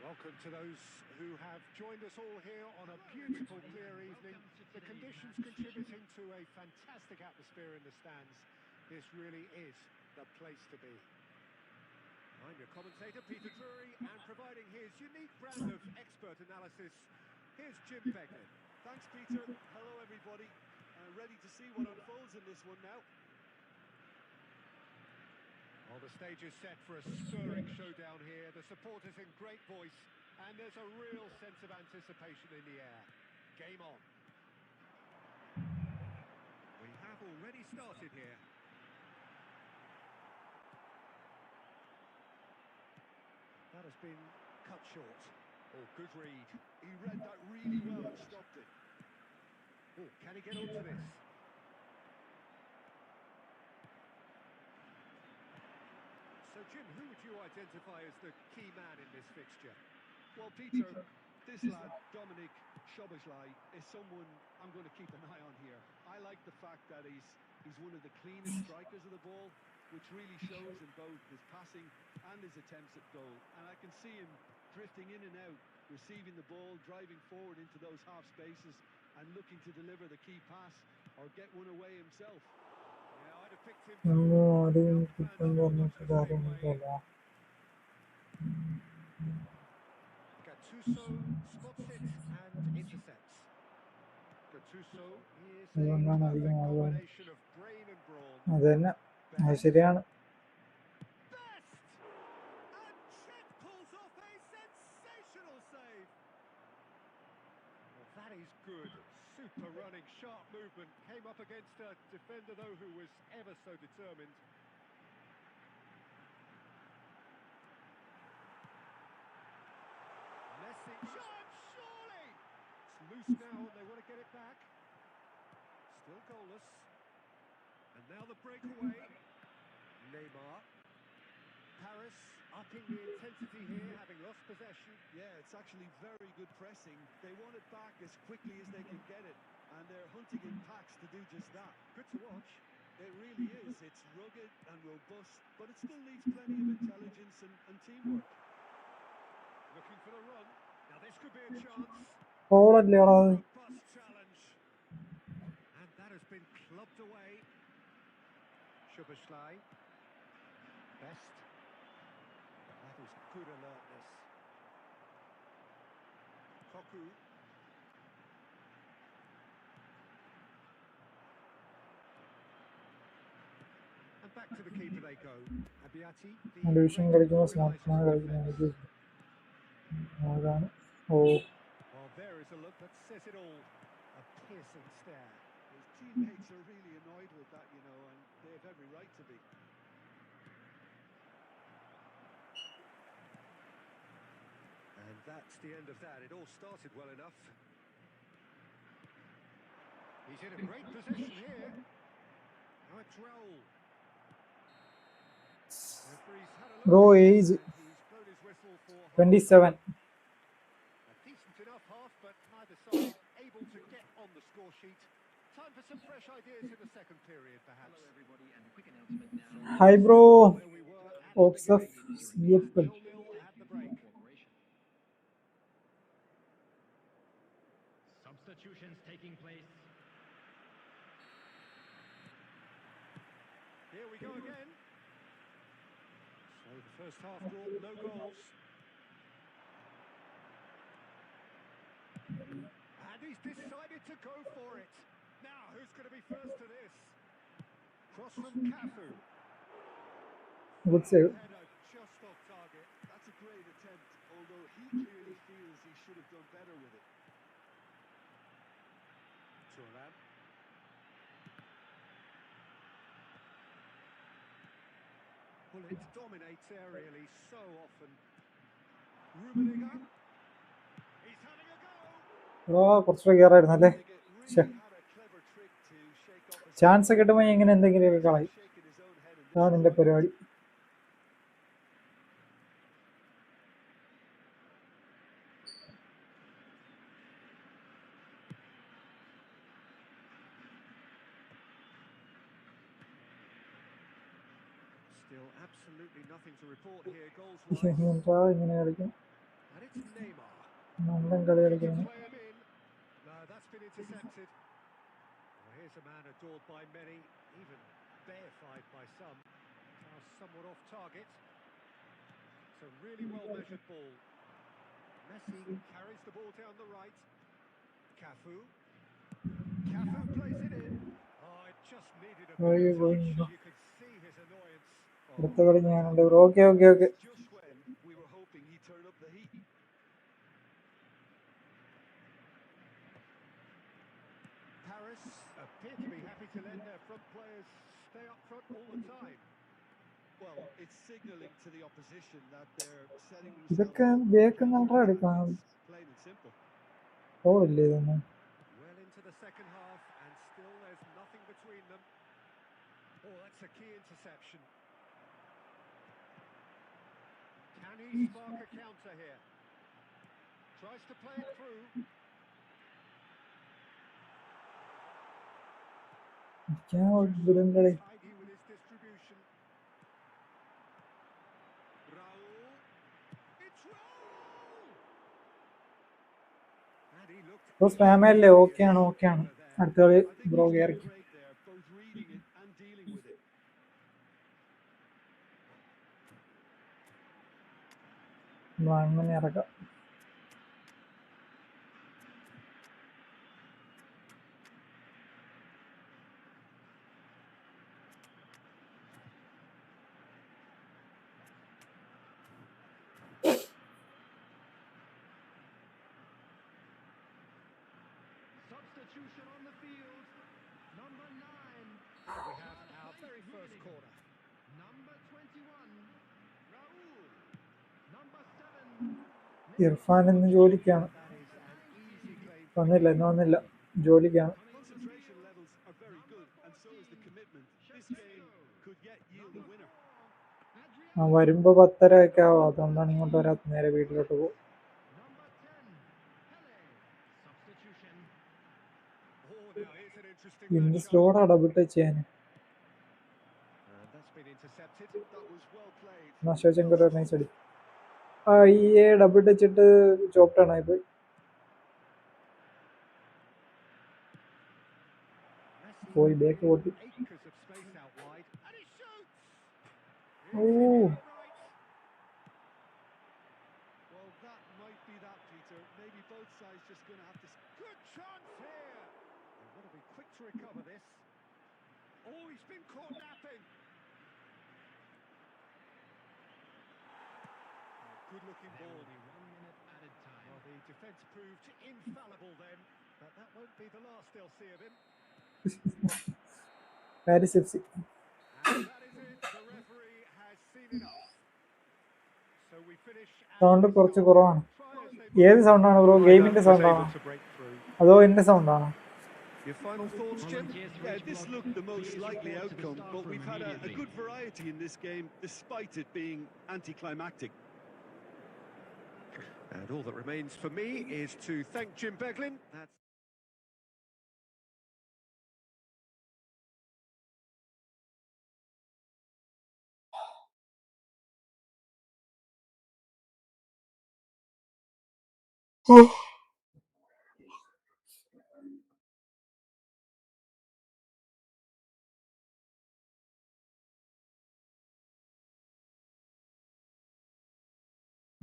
Welcome to those who have joined us all here on a beautiful, clear evening. The conditions contributing to a fantastic atmosphere in the stands. This really is the place to be. I'm your commentator, Peter Drury, and providing his unique brand of expert analysis, here's Jim Beglin. Thanks, Peter. Hello, everybody. Ready to see what unfolds in this one now. Well, the stage is set for a spurring showdown here. The supporters in great voice, and there's a real sense of anticipation in the air. Game on. We have already started here. That has been cut short. Oh, good read. He read that really well and stopped it. Oh, can he get onto this? So, Jim, who would you identify as the key man in this fixture? Well, Peter, this lad, Dominic Szoboszlai, is someone I'm going to keep an eye on here. I like the fact that he's one of the cleanest strikers of the ball, which really shows in both his passing and his attempts at goal. And I can see him drifting in and out, receiving the ball, driving forward into those half spaces and looking to deliver the key pass or get one away himself. Yeah, I'd have picked him നമ്മൾ to ആരെയും help കുറ്റം score പറഞ്ഞിട്ട് the same way. കാര്യമൊന്നുമില്ല. Gattuso spots it and intercepts. Gattuso is a അതുകൊണ്ടാണ് perfect അധികം ആളുകൾ combination of brain and brawn. അത് തന്നെ, അത് Best. ശരിയാണ്. Best! And Chet pulls off a sensational save. Well, that is good. Super running, sharp movement. Came up against a defender, though, who was ever so determined. Messi. Shot, surely! It's loose now, and they want to get it back. Still goalless. And now the breakaway. Neymar. Paris upping the intensity here, having lost possession. Yeah, it's actually very good pressing. They want it back as quickly as they can get it, and they're hunting in packs to do just that. Good to watch. It really is. It's rugged and robust, but it still needs plenty of intelligence and teamwork. Looking for the run. Now this could be a chance. ഫോളല്ലേടാ അത്? Robust challenge. And that has been clubbed away. Szoboszlai. Best. That is good alertness. Koku. And back to the keeper they go. Abiati, the division great കളിക്കുമ്പോൾ smart organiser phone of കളിക്കുന്നത് defence. അതാണ്. ഓ, Well, there is a look that says it all. A piercing stare. His teammates are really annoyed with that, you know, and they have every right to be. And that's the end of that. It all started well enough. He's in a great position here. Now it's Raul. Referee's had a look. Bro age And he's blown his whistle for half. 27. A decent enough half, but neither side able to get on the score sheet. Time for some fresh ideas in the second period, perhaps. Hello, everybody, and a quick announcement now. Hi bro, Where we were at the Ops of beginning. CFL. 0-0 at the break. Corporation. taking place. Here we go again. So the first half brought no goals. And he's decided to go for it. Now, who's going to be first to this? Cross from Cafu. Good save. Header just off target. That's a great attempt, although he clearly feels he should have done better with it. Turan. Well, it dominates aerially so often. Rummenigge. He's having a go. കുറച്ചുകൂടെ കയറായിരുന്നു അല്ലേ? They really had a clever trick to shake off his chance കിട്ടുമ്പോൾ ഇങ്ങനെ എന്തെങ്കിലുമൊക്കെ കളയും. shaking his own head in this അതാണ് എൻ്റെ പരിപാടി. Still absolutely nothing to report here, goals ഇങ്ങനെ കളിക്കും. And it's Neymar. നല്ല കളി കളിക്കുന്നു. Play him in. No, that's been intercepted. Well, here's a man adored by many, even deified by some. Now somewhat off target. It's a really well-measured ball. Messi carries the ball down the right. Cafu. Cafu plays it in. Oh, it just needed a Where are you bit of going, touch. bro? You could see his annoyance. അടുത്ത കളി ഞാനുണ്ട് bro. Okay. just when we were hoping he'd turn up the heat. Paris appear to be happy to let their front players stay up front all the time. Well, it's signalling to the opposition that they're setting ഇതൊക്കെ themselves up bake for നല്ല എടുക്കണം. It's plain and simple. പോവില്ലേ ഇതൊന്നും? Well into the second half, and still there's nothing between them. Oh, that's a key interception. Can he spark a counter here? Tries to play it through. ഇവിടം കളി. Tidy with his distribution. Raul. It's Raul! And he looked bro സ്പാമല്ലേ? ഓക്കെയാണ്. അടുത്ത കളി I think bro he's been കയറി. great there, both reading it and dealing with it. അങ്ങനെ ഇറക്കാം. Substitution on the field. Number 9. We have our very first corner. Number 21. Raul. Number 7. Irfan ഇന്ന് ജോലിക്കാണ്. That is an easy claim. ഇന്ന് വന്നില്ല. ജോലിക്കാണ്. Concentration levels are very good, and so is the commitment. This game could yet yield a winner. വരുമ്പോ 10:30 ഒക്കെ ആവും. അതുകൊണ്ടാണ് ഇങ്ങോട്ട് വരാത്ത. നേരെ വീട്ടിലോട്ട് പോകും. Number 10. Pele. Substitution. Oh, now here's an interesting ഇന്ന് matchup. സ്ലോടാ ഡബിൾ ടച്ച് ചെയ്യാൻ. And that's been intercepted. That was well played. നശോചങ്കർ നൈസ് അടി. ഈ ഡബിൾ ടച്ച് ഇട്ട് ചോപ്റ്റാണ് ഇപ്പൊ. പോയി ബേക്ക് പൊട്ടി. Acres of space out wide. And he shoots! Oh Well, that might be that, Peter. Maybe both sides just going to have to... Good chance here! They've got to be quick to recover this. Oh, he's been caught napping. Good-looking There ball. will be 1 minute added time. Well, the defence proved infallible then, but that won't be the last they'll see of him. Paris FC. And that is it. The referee has seen enough. So we finish. Sound കുറച്ച് കുറവാണ്. ഏത് സൗണ്ടാണ് bro? ഗെയിമിന്റെ സൗണ്ടാണോ അതോ എന്റെ സൗണ്ടാണോ? Your final thoughts, Jim? Yeah, this looked the most likely outcome, but we've had a good variety in this game, despite it being anticlimactic. And all that remains for me is to thank Jim Beglin. That's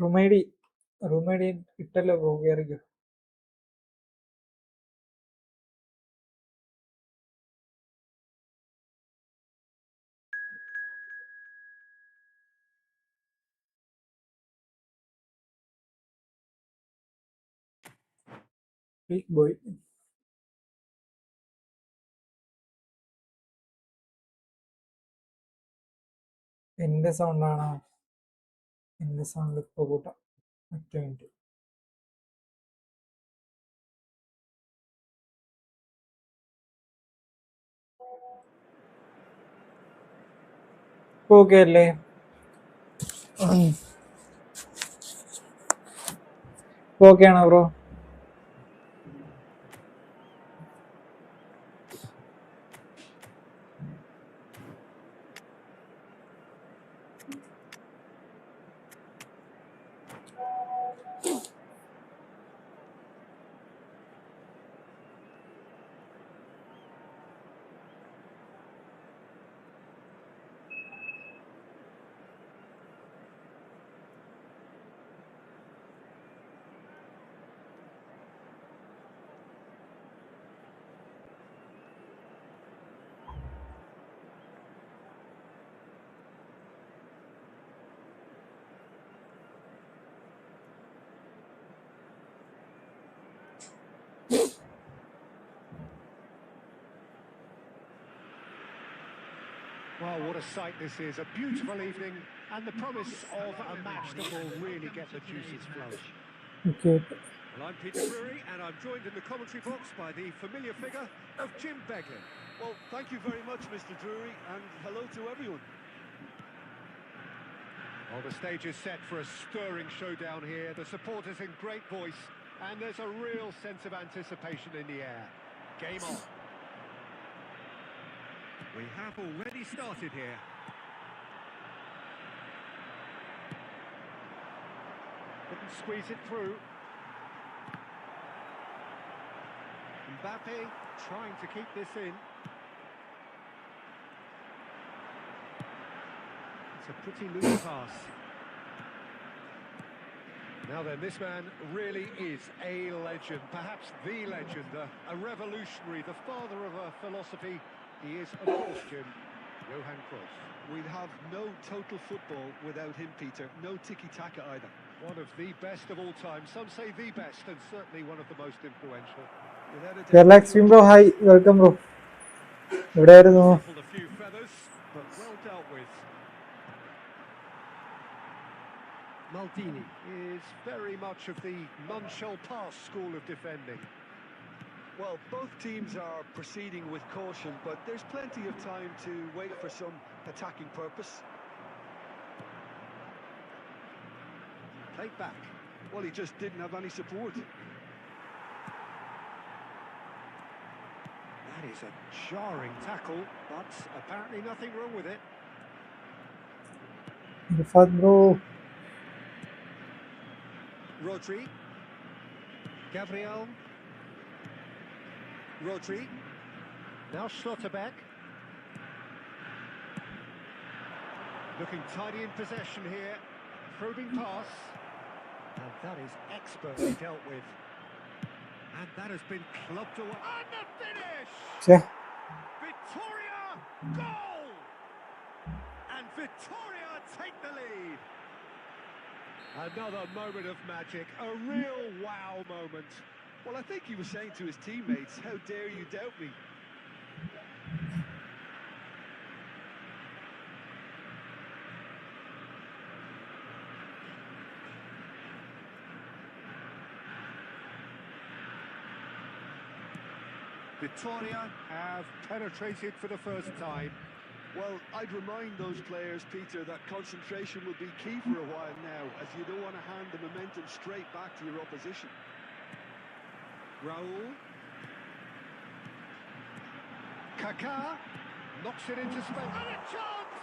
റൂമേഡി ഇട്ടല്ലോ bro, കയറിക്കോ. Big boy. എന്റെ സൗണ്ടാണോ? എന്റെ sound ഇപ്പൊ കൂട്ടാം, ഒറ്റ minute. Okay അല്ലേ? ഓക്കെ ആണോ bro? Well, what a sight this is. A beautiful evening and the promise of a match that will really get the juices flowing. Okay. Well, I'm Peter Drury, and I'm joined in the commentary box by the familiar figure of Jim Beglin. Well, thank you very much, Mr. Drury, and hello to everyone. Well, the stage is set for a stirring showdown here. The supporters in great voice, and there's a real sense of anticipation in the air. Game on. We have already started here. Couldn't squeeze it through. Mbappe trying to keep this in. It's a pretty loose pass. Now then, this man really is a legend, perhaps the legend, a revolutionary, the father of a philosophy. He is, of course, Jim, Johan Cruyff. We'd have no total football without him, Peter. No tiki-taka either. One of the best of all time. Some say the best, and certainly one of the most influential. Without a doubt. Kerala extreme bro, hi, welcome bro. എവിടെയായിരുന്നു? Ruffled a few feathers, but well dealt with. Maldini is very much of the non-shell pass school of defending. Well, both teams are proceeding with caution, but there's plenty of time to wait for some attacking purpose. Played back. Well, he just didn't have any support. That is a jarring tackle, but apparently nothing wrong with it. Rifath bro. Rodri. Gabriel. Rodri. Now Schlotterbeck. Looking tidy in possession here. Probing pass. And that is expertly dealt with. And that has been clubbed away. And the finish! ഛേ, Victoria, goal! And Victoria take the lead. Another moment of magic, a real wow moment. Well, I think he was saying to his teammates, how dare you doubt me? Victoria have penetrated for the first time. Well, I'd remind those players, Peter, that concentration will be key for a while now, as you don't want to hand the momentum straight back to your opposition. Raul. Kaká knocks it into space. And a chance!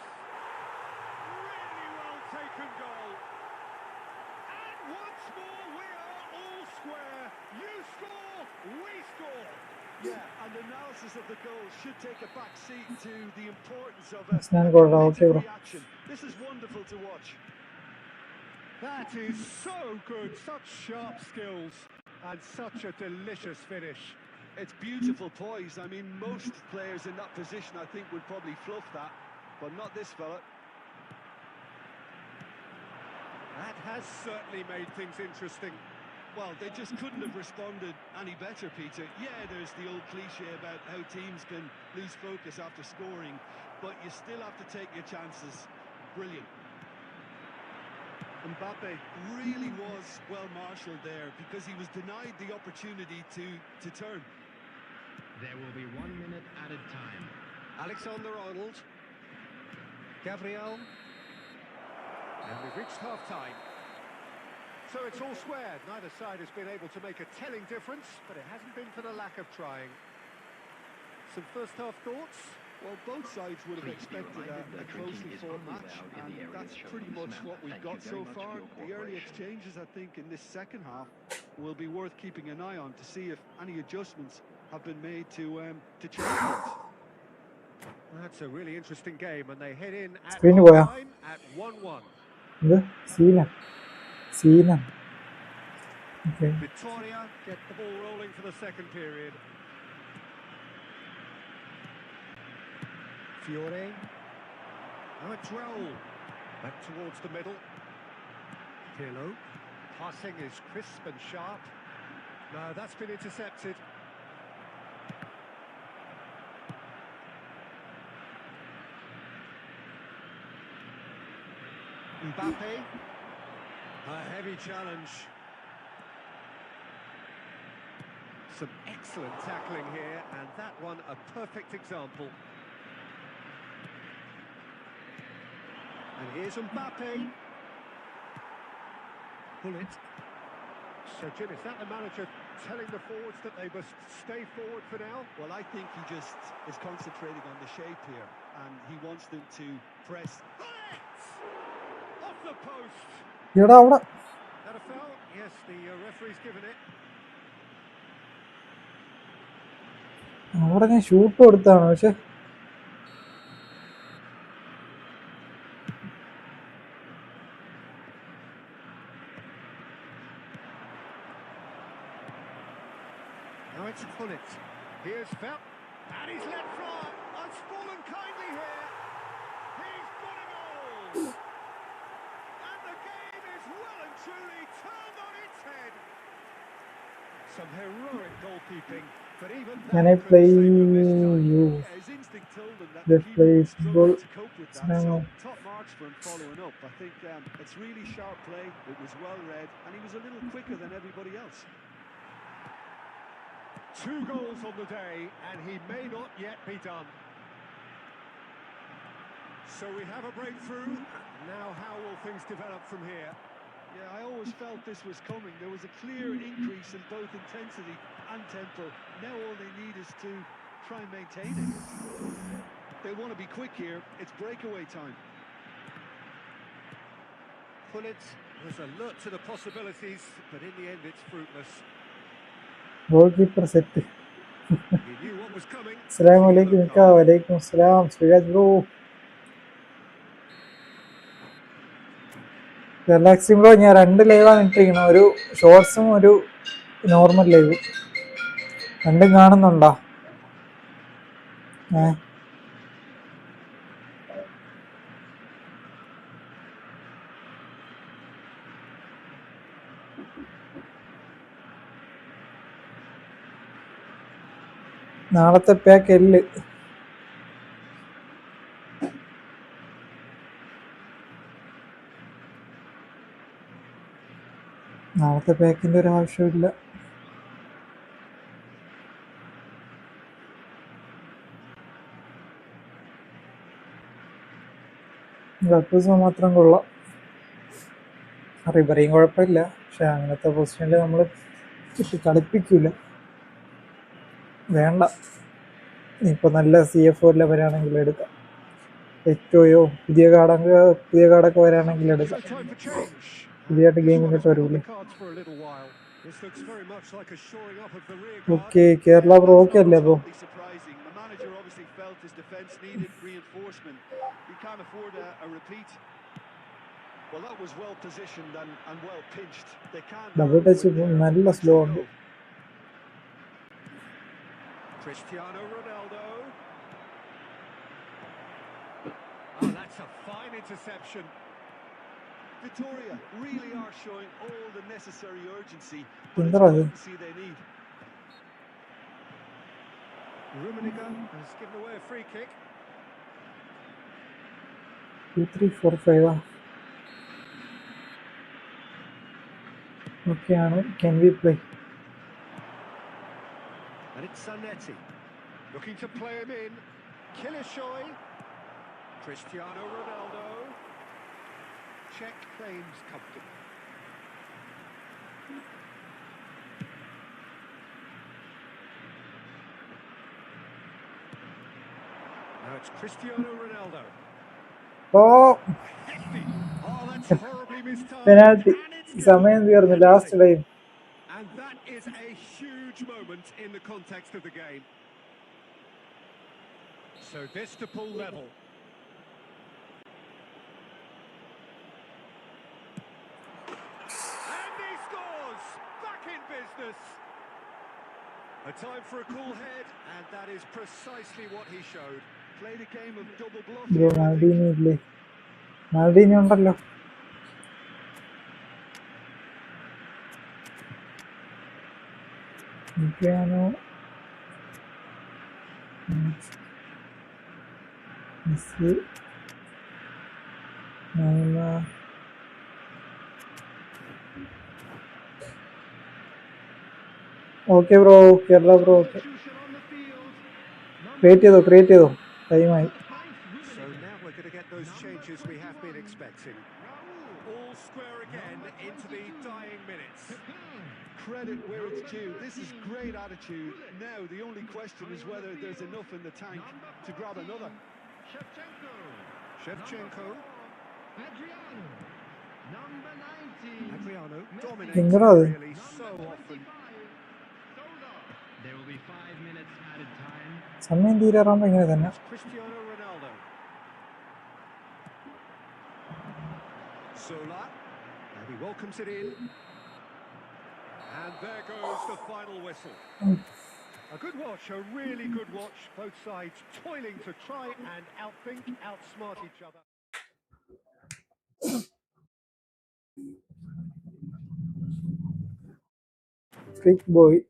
Really well taken goal. And once more we are all square. You score, we score. Yeah, and analysis of the goal should take a back seat to the importance of ഞാൻ കൊള്ളാം. Okay bro. reaction. This is wonderful to watch. That is so good, such sharp skills and such a delicious finish. It's beautiful poise. I mean, most players in that position, I think, would probably fluff that, but not this fella. That has certainly made things interesting. Well, they just couldn't have responded any better, Peter. Yeah, there's the old cliche about how teams can lose focus after scoring, but you still have to take your chances. Brilliant. Mbappe really was well marshalled there because he was denied the opportunity to turn. There will be 1 minute added time. Alexander-Arnold. Gabriel. And we've reached half-time. So it's all squared. Neither side has been able to make a telling difference, but it hasn't been for the lack of trying. Some first-half thoughts? Well, both sides would have expected a closely fought match, and that's pretty much what we've got so far. The early exchanges, I think, in this second half will be worth keeping an eye on to see if any adjustments have been made to change things. That's a really interesting game, and they head in at Screen പോയാ? half-time at 1-1. ഇത് സീന okay. Victoria get the ball rolling for the second period. Fiore. Now it's Raul. Back towards the middle. Pirlo. Passing is crisp and sharp. No, that's been intercepted. Mbappe. A heavy challenge. Some excellent tackling here, and that one a perfect example. And here's Mbappe. Pull it. So, Jim, is that the manager telling the forwards that they must stay forward for now? Well, I think he just is concentrating on the shape here, and he wants them to press. Off the post. എടാ അവിടെ That a foul? Yes, the referee's given it. അവിടെ ഞാൻ shoot കൊടുത്താണ്, പക്ഷെ Now it's Pullet. Here's Fel. And he's let fly. It's fallen kindly here. He's got a goal. And the game is well and truly turned on its head. Some heroic goalkeeping, but even Can that I play couldn't save them this time. you? Yeah, his instinct told him that They the play keeper was football. struggling to cope with that, No. so top marks for him following up. I think it's really sharp play, it was well read, and he was a little quicker than everybody else. 2 goals on the day, and he may not yet be done. So we have a breakthrough. Now how will things develop from here? Yeah, I always felt this was coming. There was a clear increase in both intensity and tempo. Now all they need is to try and maintain it. They want to be quick here. It's breakaway time. Pullet was alert to the possibilities, but in the end it's fruitless. Goal keeper set. He knew what was coming. അസ്സലാമു അലൈക്കും ഇക്ക. വലൈക്കും അസ്സലാം Sreeraj bro. Galaxy bro, ഞാൻ 2 ലൈവാണ് ഇട്ടിരിക്കുന്നത്, ഒരു ഷോർട്സും ഒരു normal live. രണ്ടും കാണുന്നുണ്ടോ? നാളത്തെ പാക്ക് എല്ല്. നാളത്തെ പാക്കിന്റെ ഒരു ആവശ്യമില്ല. കക്കൂസ് മാത്രം കൊള്ളാം. റിബറിയും കുഴപ്പമില്ല, പക്ഷെ അങ്ങനത്തെ പൊസിഷനിൽ നമ്മൾ കളിപ്പിക്കൂല. വേണ്ട, ഇപ്പൊ നല്ല CF വരാണെങ്കിൽ എടുക്കാം. എറ്റോയോ പുതിയ കാർഡൊക്കെ വരാണെങ്കിൽ എടുക്കാം. So time for change. പുതിയതായിട്ട് ഗെയിമിലോട്ട് വരൂലേ. Cards for a little while. This looks very much like a shoring up of the rear guard. Okay, Kerala bro okay അല്ലേ? അപ്പോ Totally surprising. The manager obviously felt his defence needed reinforcement. He can't afford a repeat. Well, that was well positioned and well pinched. They can't double narrow touch it there. നല്ല Back to slow the ഉണ്ട്. goal. Cristiano Ronaldo. Oh, that's a fine interception. Victoria really are showing all the necessary urgency, but it's എന്താ അത്? urgency they need. Rummenigge has given away a free kick. 2 3 4 5 okay ആണ്. Can we play? And it's Zanetti looking to play him in. Kilishoy. Cristiano Ronaldo. Check claims comfortable. Now it's Cristiano Ronaldo. Oh Hefty. Oh, that's horribly mistimed. Penalty. And it's സമയം തീർന്നു. Last time. And that is a huge moment in the context of the game. So this to pull level. And he scores! Back in business. A time for a cool head, and that is precisely what he showed. Played a game of double bluff bro here, I think. Maldini ഇല്ലേ? Maldini ഉണ്ടല്ലോ. എനിക്കാണോ Messi okay bro. Kerala bro. Okay create ചെയ്തോ ടൈമായി. So now we're going to get those changes we have been expecting. All square again into the dying minutes. Credit where it's due. This is great attitude. Now the only question is whether there's enough in the tank to grab another. Shevchenko. Adriano dominating Engrado. really so often. There will be 5 minutes added time. സമയം തീരാറാകുമ്പോൾ ഇങ്ങനെ തന്നെ. It's Cristiano Ronaldo. Sola. And he welcomes it in. And there goes the final whistle. A good watch, a really good watch. Both sides toiling to try and outthink, outsmart each other. Freaky boy.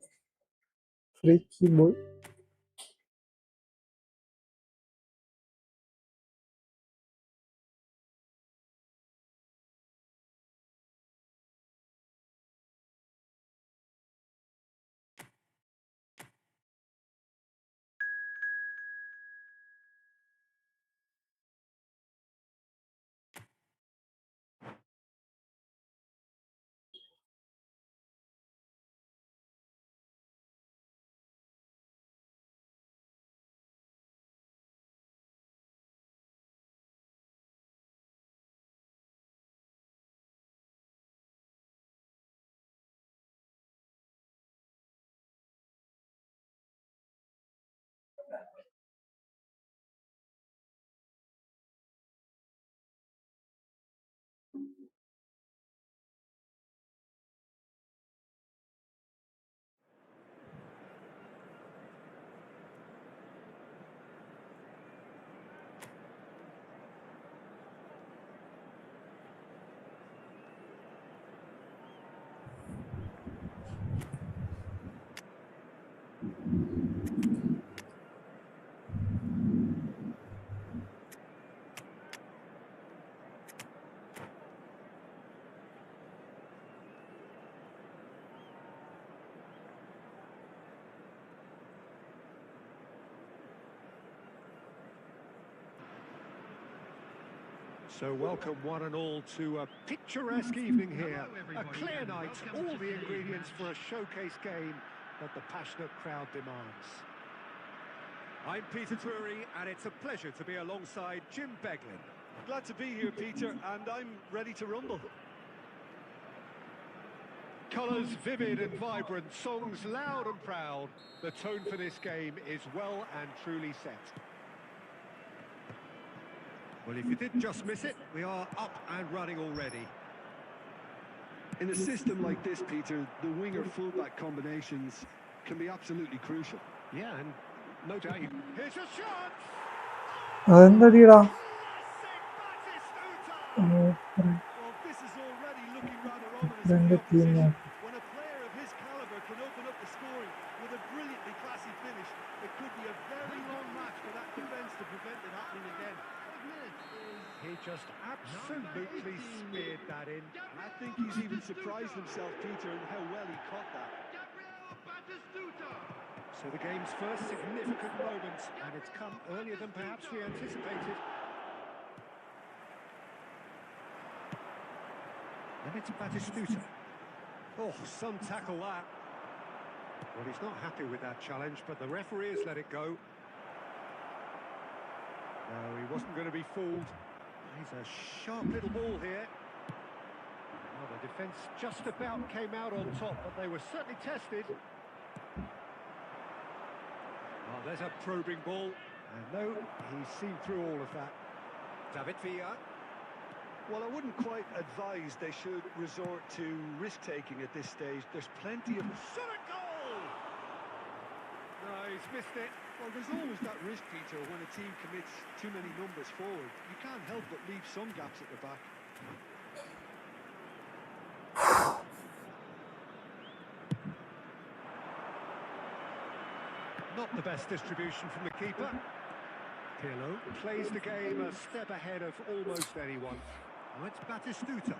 So welcome one and all to a picturesque evening here. A clear night, all the ingredients for a showcase game that the passionate crowd demands. I'm Peter Drury, and it's a pleasure to be alongside Jim Beglin. Glad to be here, Peter, and I'm ready to rumble. Colours vivid and vibrant, songs loud and proud. The tone for this game is well and truly set. Well, if you did just miss it, we are up and running already. In a system like this, Peter, the winger-fullback combinations can be absolutely crucial. Yeah, and no doubt you... Here's a shot! അതെന്തടിയടാ? Classic Batistuta! Well, this is already looking rather ominous for രണ്ട് the team opposition. When a player of his caliber can open up the scoring with a brilliantly classy finish, it could be a very long match for that defence to prevent it happening again. He just absolutely speared that in. I think he's even surprised himself, Peter, in how well he caught that. So the game's first significant moment, and it's come earlier than perhaps we anticipated. And it's Batistuta. Oh, some tackle that. Well, he's not happy with that challenge, but the referee has let it go. No, he wasn't going to be fooled. He's a sharp little ball here. Well, the defence just about came out on top, but they were certainly tested. Oh, there's a probing ball. And no, he's seen through all of that. David Villa. Well, I wouldn't quite advise they should resort to risk-taking at this stage. There's plenty of... Shot at goal! No, he's missed it. Well, there's always that risk, Peter, when a team commits too many numbers forward. You can't help but leave some gaps at the back. Not the best distribution from the keeper. Pirlo plays the game a step ahead of almost anyone. Now it's Batistuta.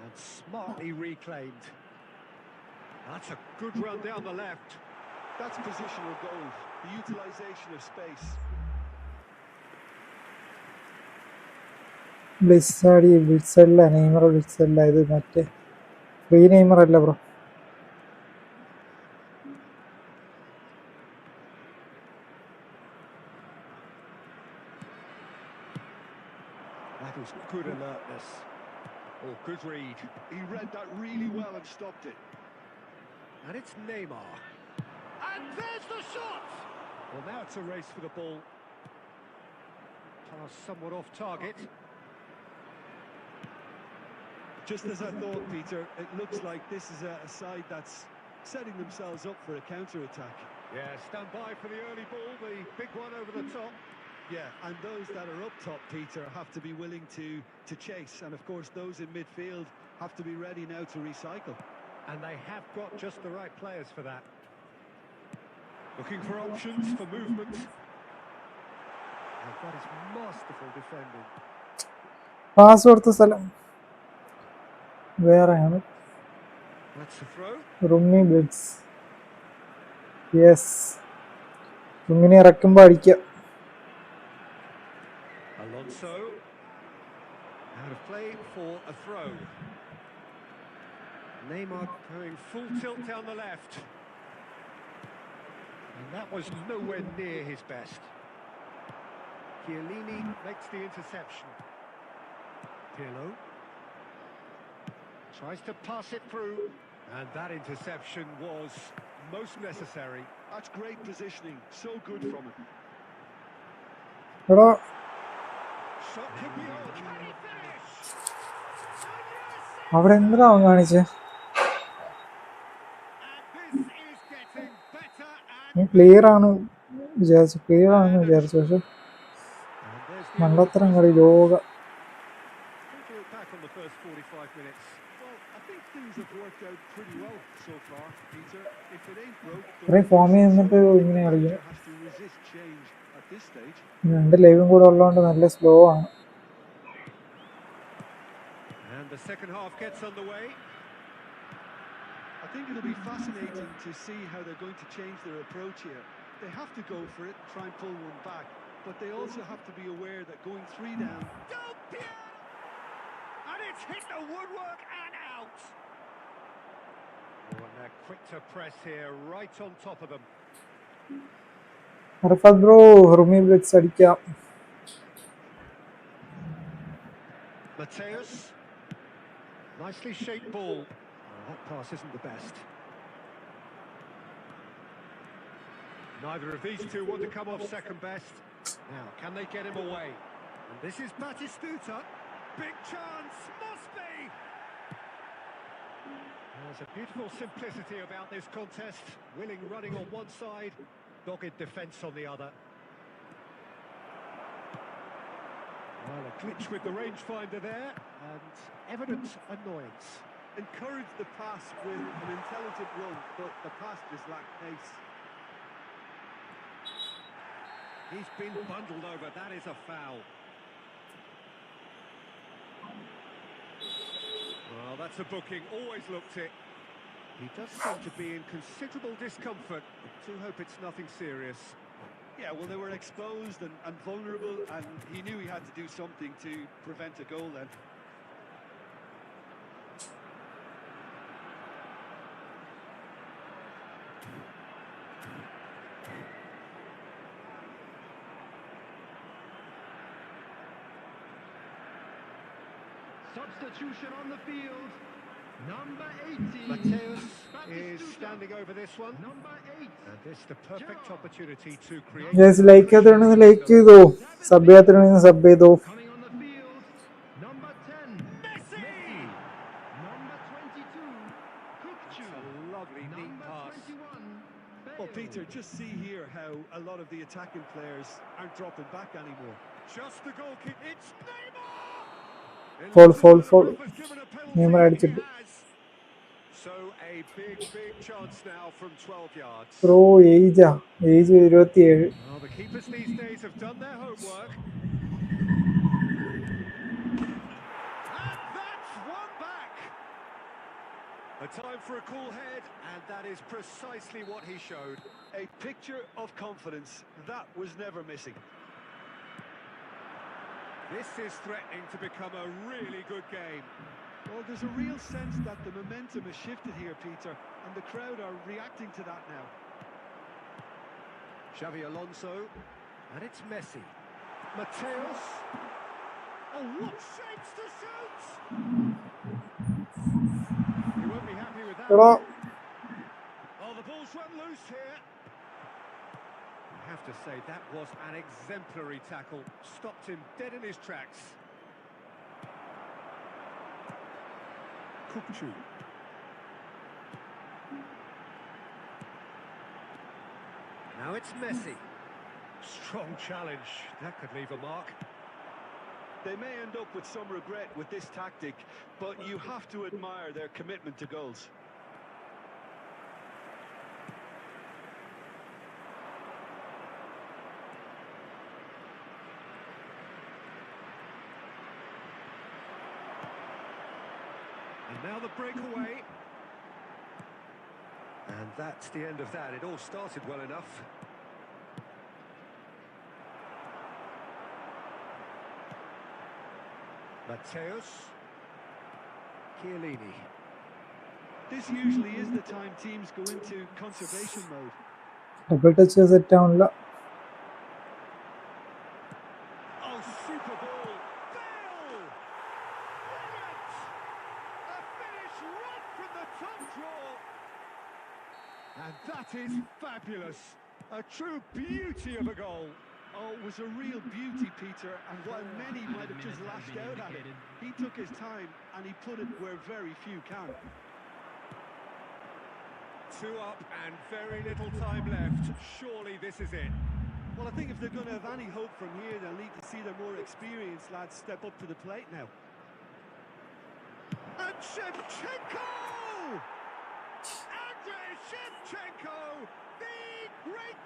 And smartly reclaimed. That's a good run down the left. That's positional goal, the utilisation of space. ബ്ലിസ്സാടി ബ്ലിറ്റ്സല്ല Neymar ബ്ലിറ്റ്സല്ല ഇത് മറ്റേ free Neymar അല്ല bro. That was good alertness. Or good read. He read that really well and stopped it. And it's Neymar. And there's the shot! Well, now it's a race for the ball. Pass somewhat off target. Just as I thought, Peter, it looks like this is a side that's setting themselves up for a counter-attack. Yeah, stand by for the early ball, the big one over the top. Yeah, and those that are up top, Peter, have to be willing to chase. And of course, those in midfield have to be ready now to recycle. And they have got just the right players for that. Looking for options for movement. And that is masterful defending. Pass കൊടുത്ത സ്ഥലം വേറെയാണ്. That's the throw. Rummy blitz. Yes, റുമ്മിനെ ഇറക്കുമ്പോൾ അടിക്കുക. Alonso. Out of play for a throw. Neymar going full tilt down the left. And that was nowhere near his best. Chiellini makes the interception. Pirlo tries to pass it through, and that interception was most necessary. That's great positioning, so good from him. എടാ Shot could be on. Can he finish? അവിടെ എന്താ അവൻ കാണിച്ചേ? And this is getting better and ഞാൻ clear ആണ് വിചാരിച്ചു, clear ആണെന്ന് വിചാരിച്ചു, പക്ഷെ there's the മണ്ടത്തരം കളി ലോക. Take a look back on the first 45 minutes. Well, I think things have worked out pretty well so far, Peter. If it ain't broke, ഇത്രയും ഫോമിൽ നിന്നിട്ട് ഇങ്ങനെ കളിക്കും. has to resist change at this stage. രണ്ട് ലൈവും കൂടെ ഉള്ളതുകൊണ്ട് നല്ല slow ആണ്. And the second half gets underway. I think it'll be fascinating to see how they're going to change their approach here. They have to go for it, try and pull one back, but they also have to be aware that going 3 down... And it's hit the woodwork and out. Oh, and they're quick to press here, right on top of them. Arfat bro, rummy blitz അടിക്കാം. Mateus. Nicely shaped ball. Oh, that pass isn't the best. Neither of these two want to come off second best. Now, can they get him away? And this is Batistuta. Big chance, must be! There's a beautiful simplicity about this contest. Willing running on one side, dogged defence on the other. Well, a glitch with the rangefinder there, and evident annoyance. Encourage the pass with an intelligent run, but the pass just lacked pace. He's been bundled over, that is a foul. Well, that's a booking, always looked it. He does seem to be in considerable discomfort. I do hope it's nothing serious. Yeah, well, they were exposed and vulnerable, and he knew he had to do something to prevent a goal then. Substitution on the field. Number 80. Mateus is standing over this one. Number 8. And this the perfect opportunity to create... Guys, like ചെയ്യാത്തവരുണ്ടെങ്കിൽ like ചെയ്തോ, sub ചെയ്യാത്തവരുണ്ടെങ്കിൽ sub ചെയ്തോ. Coming on the field. Number 10. Messi! Number 22. Kukcu. A lovely neat Number pass. 21. Well, Peter, just see here how a lot of the attacking players aren't dropping back anymore. Just the goalkeeper. It's Neymar! Fall. Neymar അടിച്ചിട്ട്. So a big chance now from 12 yards. Bro, age 27. Well, the keepers these days have done their homework. And that's one back. A time for a cool head, and that is precisely what he showed. A picture of confidence that was never missing. This is threatening to become a really good game. Well, there's a real sense that the momentum has shifted here, Peter, and the crowd are reacting to that now. Xavi Alonso, and it's Messi. Mateus. Oh, what shapes to shoot! He won't be happy with that. എടാ, Oh, the ball's run loose here. I have to say, that was an exemplary tackle. Stopped him dead in his tracks. Kukcu. Now it's Messi. Strong challenge. That could leave a mark. They may end up with some regret with this tactic, but you have to admire their commitment to goals. And now the breakaway. And that's the end of that. It all started well enough. Mateus. Chiellini. This usually is the time teams go into conservation mode. Double touch set ആവണില്ല. Oh, super ball. Bale! Brilliant! A finish right from the top draw. And that is fabulous. A true beauty of a goal. Oh, it was a real beauty, Peter, and while many might have just lashed out at it, he took his time and he put it where very few can. 2 up and very little time left. Surely this is it. Well, I think if they're going to have any hope from here, they'll need to see their more experienced lads step up to the plate now. And Shevchenko! Andrei Shevchenko! The great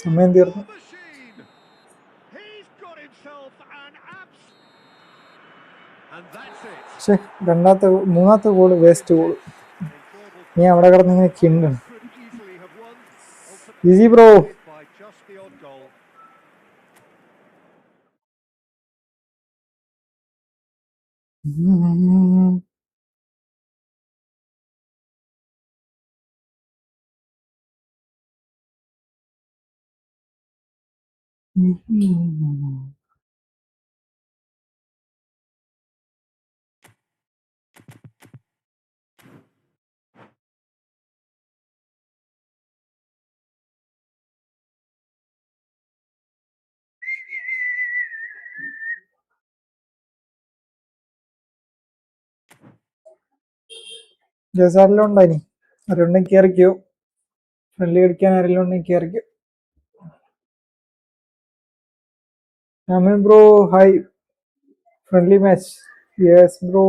സമയം Ukrainian തീർന്നു. goal machine! He's got himself an abs... And that's it. പക്ഷെ മൂന്നാമത്തെ goal waste goal. നീ അവിടെ കിടന്ന് ഇങ്ങനെ കിണ്ടണം. Could easily have won. Easy bro. By just the odd goal. ജസ് ആരെല്ലാം ഉണ്ടോ ഇനി? ആരുണ്ടെങ്കിൽ കയറിക്കോ. ഫ്രണ്ട്ലി കളിക്കാൻ ആരെല്ലാം ഉണ്ടെങ്കിൽ കയറിക്കോ. Amin bro, hi. Friendly match. Yes bro.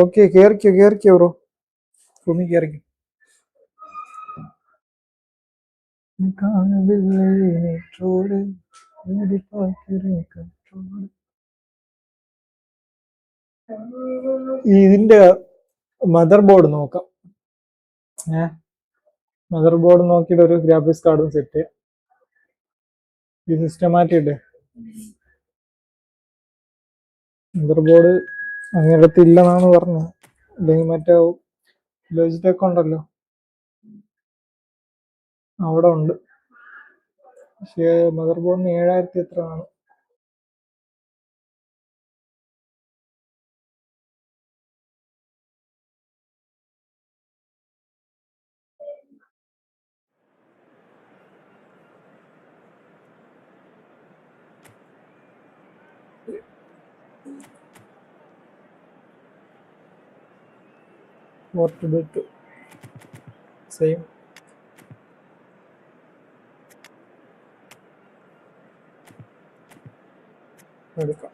Okay, കയറിക്കോ ബ്രോ. ഭൂമി കയറിക്കോ. ഇതിന്റെ മദർ ബോർഡ് നോക്കാം. മദർ ബോർഡ് നോക്കിയിട്ട് ഒരു ഗ്രാഫിക്സ് കാർഡും സെറ്റ് ചെയ്യാം. ഈ സിസ്റ്റം മാറ്റിയിട്ട് മദർ ബോർഡ് അങ്ങനത്തെ ഇല്ലെന്നാണ് പറഞ്ഞത്. അല്ലെങ്കിൽ മറ്റേ ലോജിടെക് ഉണ്ടല്ലോ അവിടെ ഉണ്ട്. പക്ഷേ മദർ ബോർഡിന് 7000 എത്ര ആണ്. What to do to same. എടുക്കാം.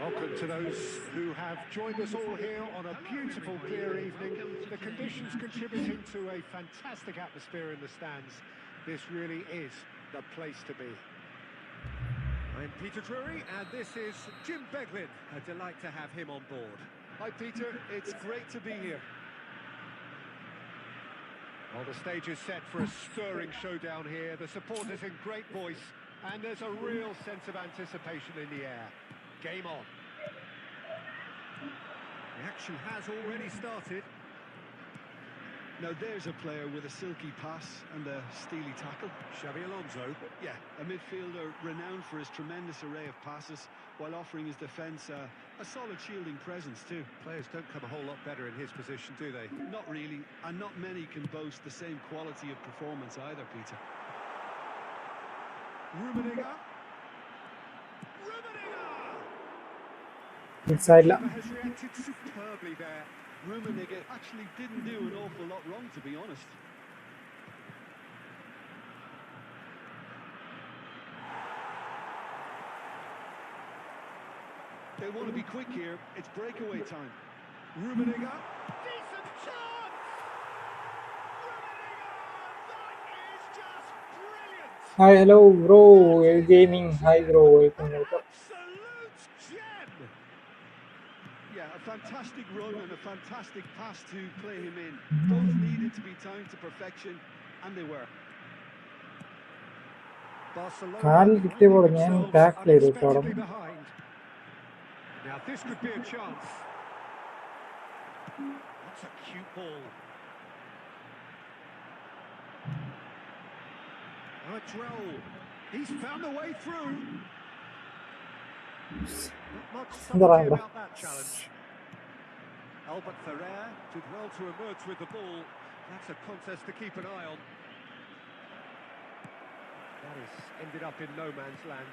Welcome to those who have joined us all here on a beautiful, clear evening. The conditions contributing to a fantastic atmosphere in the stands. This really is the place to be. I'm Peter Drury, and this is Jim Beglin. A delight to have him on board. Hi Peter, it's great to be here. Well, the stage is set for a stirring showdown here. The supporters in great voice, and there's a real sense of anticipation in the air. Game on. The action has already started. Now there's a player with a silky pass and a steely tackle. Xabi Alonso. Yeah, a midfielder renowned for his tremendous array of passes while offering his defence a solid shielding presence too. Players don't come a whole lot better in his position, do they? Not really, and not many can boast the same quality of performance either, Peter. Rummenigge. Inside la. Has reacted superbly there. Rummenigge actually didn't do an awful lot wrong, to be honest. They want to be quick here. It's breakaway time. Rummenigge. Decent chance! Rummenigge! That is just brilliant! Hi, hello bro. Gaming. Hi bro. Welcome. Absolute gem! Yeah, a fantastic run and a fantastic pass to play him in. Both needed to be timed to perfection, and they were. Barcelona കാലിൽ കിട്ടിയപ്പോൾ ഞാൻ tackle ചെയ്തു unexpectedly behind. Now this could be a chance. That's a cute ball. Droll. He's found a way through. Not much subtlety about that challenge. Albert Ferrer did well to emerge with the ball. That's a contest to keep an eye on. That has ended up in no man's land.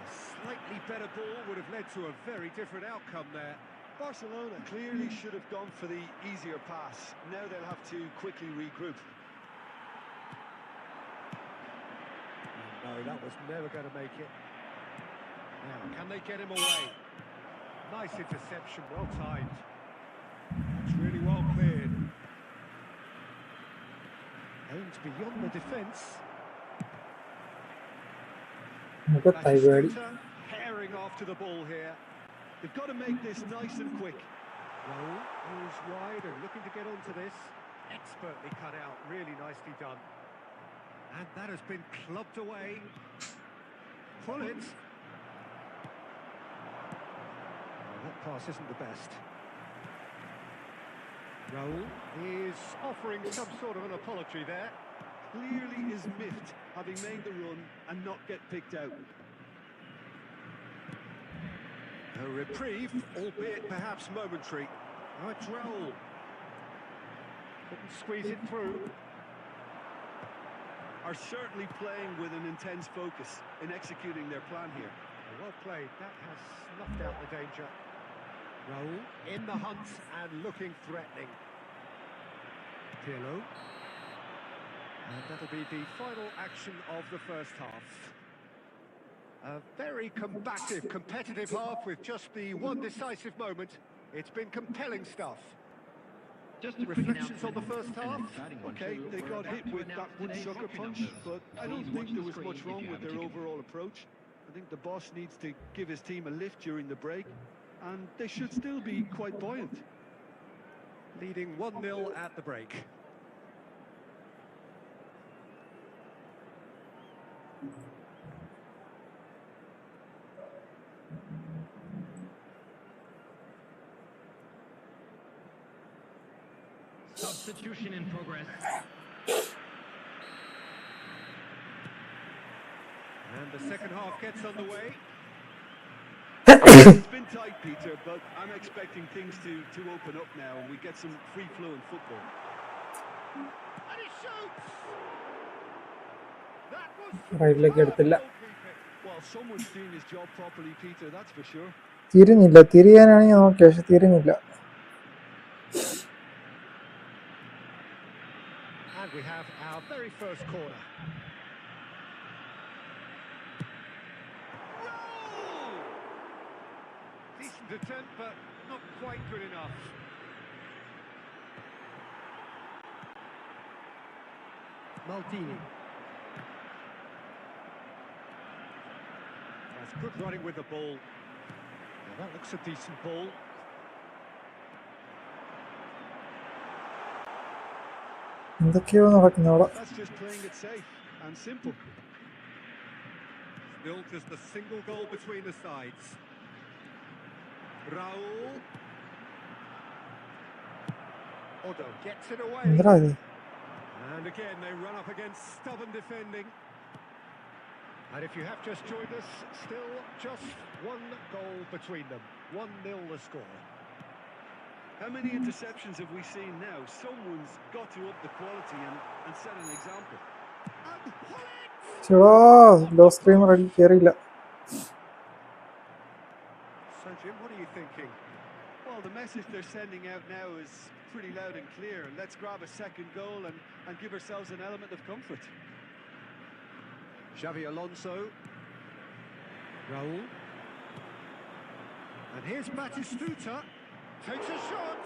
A slightly better ball would have led to a very different outcome there. Barcelona clearly should have gone for the easier pass. Now they'll have to quickly regroup. No, that was never going to make it. Now, can they get him away? Nice interception, well timed. That's really well cleared. Aimed beyond the defence. Batistuta herring after the ball here. They've got to make this nice and quick. Raul moves wide and looking to get onto this. Expertly cut out, really nicely done. And that has been clubbed away. Pull it. Oh, that pass isn't the best. Raul is offering some sort of an apology there. Clearly is miffed, having made the run and not get picked out. A reprieve, albeit perhaps momentary. Oh, it's Raul. Couldn't squeeze it through. Are certainly playing with an intense focus in executing their plan here. Well played, that has snuffed out the danger. Raul in the hunt and looking threatening. Pirlo. And that'll be the final action of the first half. A very combative, competitive half with just the one decisive moment. It's been compelling stuff. Just a quick Reflections on the announcement, first and half? an exciting one Okay, too. they We're got about hit to with announce that wood today's sucker rugby punch, numbers. but I don't Please watch think there the was much screen if wrong you with have a their ticket. overall approach. I think the boss needs to give his team a lift during the break, and they should still be quite buoyant. Leading 1-0 at the break. Substitution in progress. And the second half gets underway. It's been tight, Peter, but I'm expecting things to open up now and we get some free-flowing football. And he shoots! That was റൈറ്റിലേക്ക് എടുത്തില്ല. goalkeeping. Well, someone's doing his job properly, Peter, that's for sure. തിരിഞ്ഞില്ല, തിരിയാനാണെങ്കിൽ നോക്കി, പക്ഷെ തിരിഞ്ഞില്ല. And we have our very first corner. Roll! Decent attempt, but not quite good enough. Maldini. That's good running with the ball. Now that looks a decent ball. എന്തൊക്കെയോ നടക്കുന്നു അവിടെ. That's just playing it safe and simple. Still just a single goal between the sides. Raul. Odo gets it away. എന്താ ഇത്? And again, they run up against stubborn defending. And if you have just joined us, still just one goal between them. 1-0 the score. How many interceptions have we seen now? Someone's got to up the quality and set an example. And pull it! ചേടാ, law screen ready കയറിയില്ല. So, Jim, what are you thinking? Well, the message they're sending out now is pretty loud and clear. Let's grab a second goal and give ourselves an element of comfort. Xavi Alonso. Raul. And here's Batistuta. Takes a shot.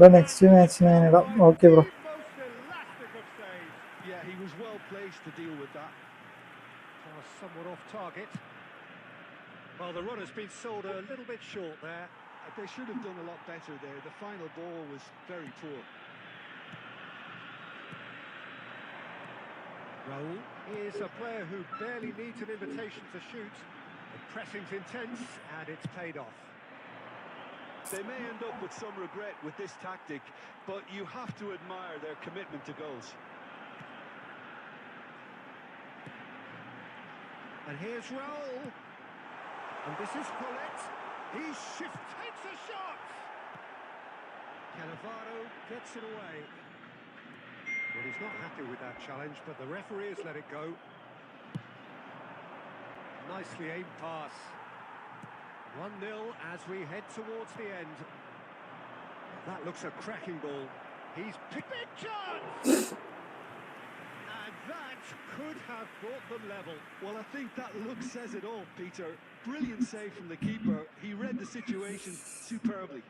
The next match ഞാൻ ഇടാം. Okay bro. Most elastic of saves. Yeah, he was well placed to deal with that. Pass somewhat off target. Well, the run has been sold a little bit short there. They should have done a lot better there. The final ball was very poor. Raul is a player who barely needs an invitation to shoot. The pressing's intense and it's paid off. They may end up with some regret with this tactic, but you have to admire their commitment to goals. And here's Raul. And this is Paulette. He shifts, takes a shot. Cannavaro gets it away. Well, he's not happy with that challenge, but the referee has let it go. Nicely aimed pass. 1-0 as we head towards the end. That looks a cracking ball. He's picked big chance! And That could have brought them level. Well, I think that look says it all, Peter. Brilliant save from the keeper. He read the situation superbly.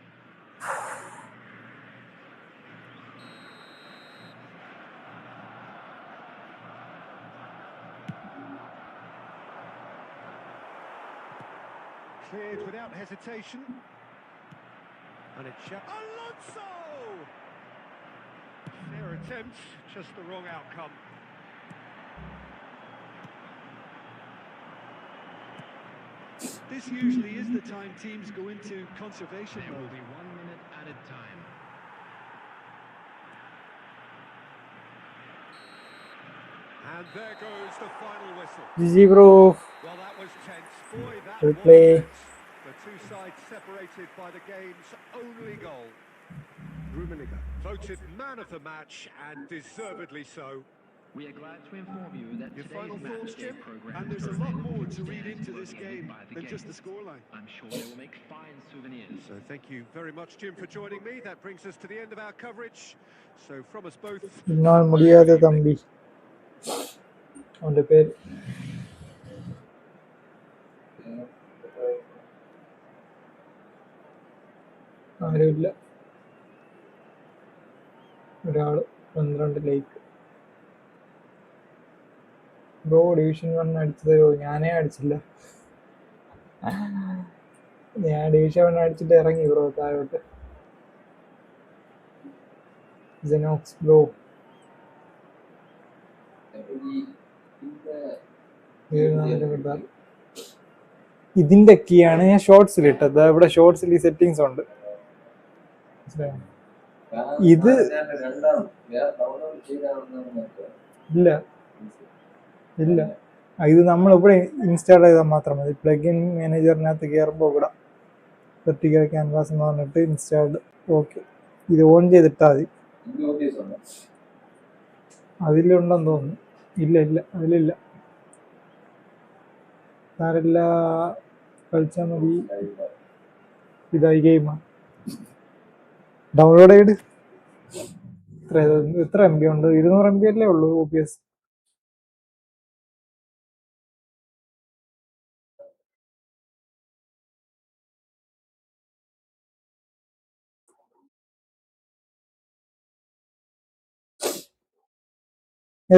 Cleared without hesitation. And it's Alonso! Fair attempt, just the wrong outcome. This usually is the time teams go into conservation There will mode. be 1 minute added time. And there goes the final whistle. GG bro. Well, that was tense. Boy, that Good was play. tense. The two sides separated by the game's only goal. Rummenigge voted man of the match, and deservedly so. We are glad to inform you that Your today's final thoughts, matchday Jim? program And is there's a lot available more to read upstairs into this located game by the than just the gate. scoreline. I'm sure they will make fine souvenirs. So thank you very much, Jim, for joining me. That brings us to the end of our coverage. So from us both, എന്നാൽ good മുടിയാതെ evening. Thampi അവന്റെ പേര് ആരുമില്ല. ഒരാള് 12 like. Bro division 1 അടിച്ചു തരുമോ? ഞാനേ അടിച്ചില്ല. ഞാൻ ഡിവിഷൻ 1 അടിച്ചിട്ട് ഇറങ്ങി ബ്രോ താഴോട്ട്. ജെനോക്സ് ബ്രോ ഇതിന്റെ കീയാണ് ഞാൻ ഷോർട്സിൽ ഇട്ടത്. ഇവിടെ ഷോർട്സിൽ ഈ സെറ്റിങ്സ് ഉണ്ട്. ഇത് ഇല്ല ഇല്ല, ഇത് നമ്മളിവിടെ ഇൻസ്റ്റാൾ ചെയ്താൽ മാത്രം മതി. പ്ലഗിൻ മാനേജറിനകത്ത് കയറുമ്പോൾ ഇവിടെ വെർട്ടിക്കൽ ക്യാൻവാസ് എന്ന് പറഞ്ഞിട്ട് ഇൻസ്റ്റാൾഡ്. ഓക്കെ, ഇത് ഓൺ ചെയ്തിട്ടാൽ മതി. അതിലുണ്ടെന്ന് തോന്നുന്നു. ഇല്ല ഇല്ല, അതിലില്ല. സാരില്ല, കളിച്ചാൽ മതി. ഇതായി ഗെയിമാണ്. ഡൗൺലോഡ് ചെയ്ത് എത്ര MB ഉണ്ട്? 200 MB അല്ലേ ഉള്ളൂ OBS.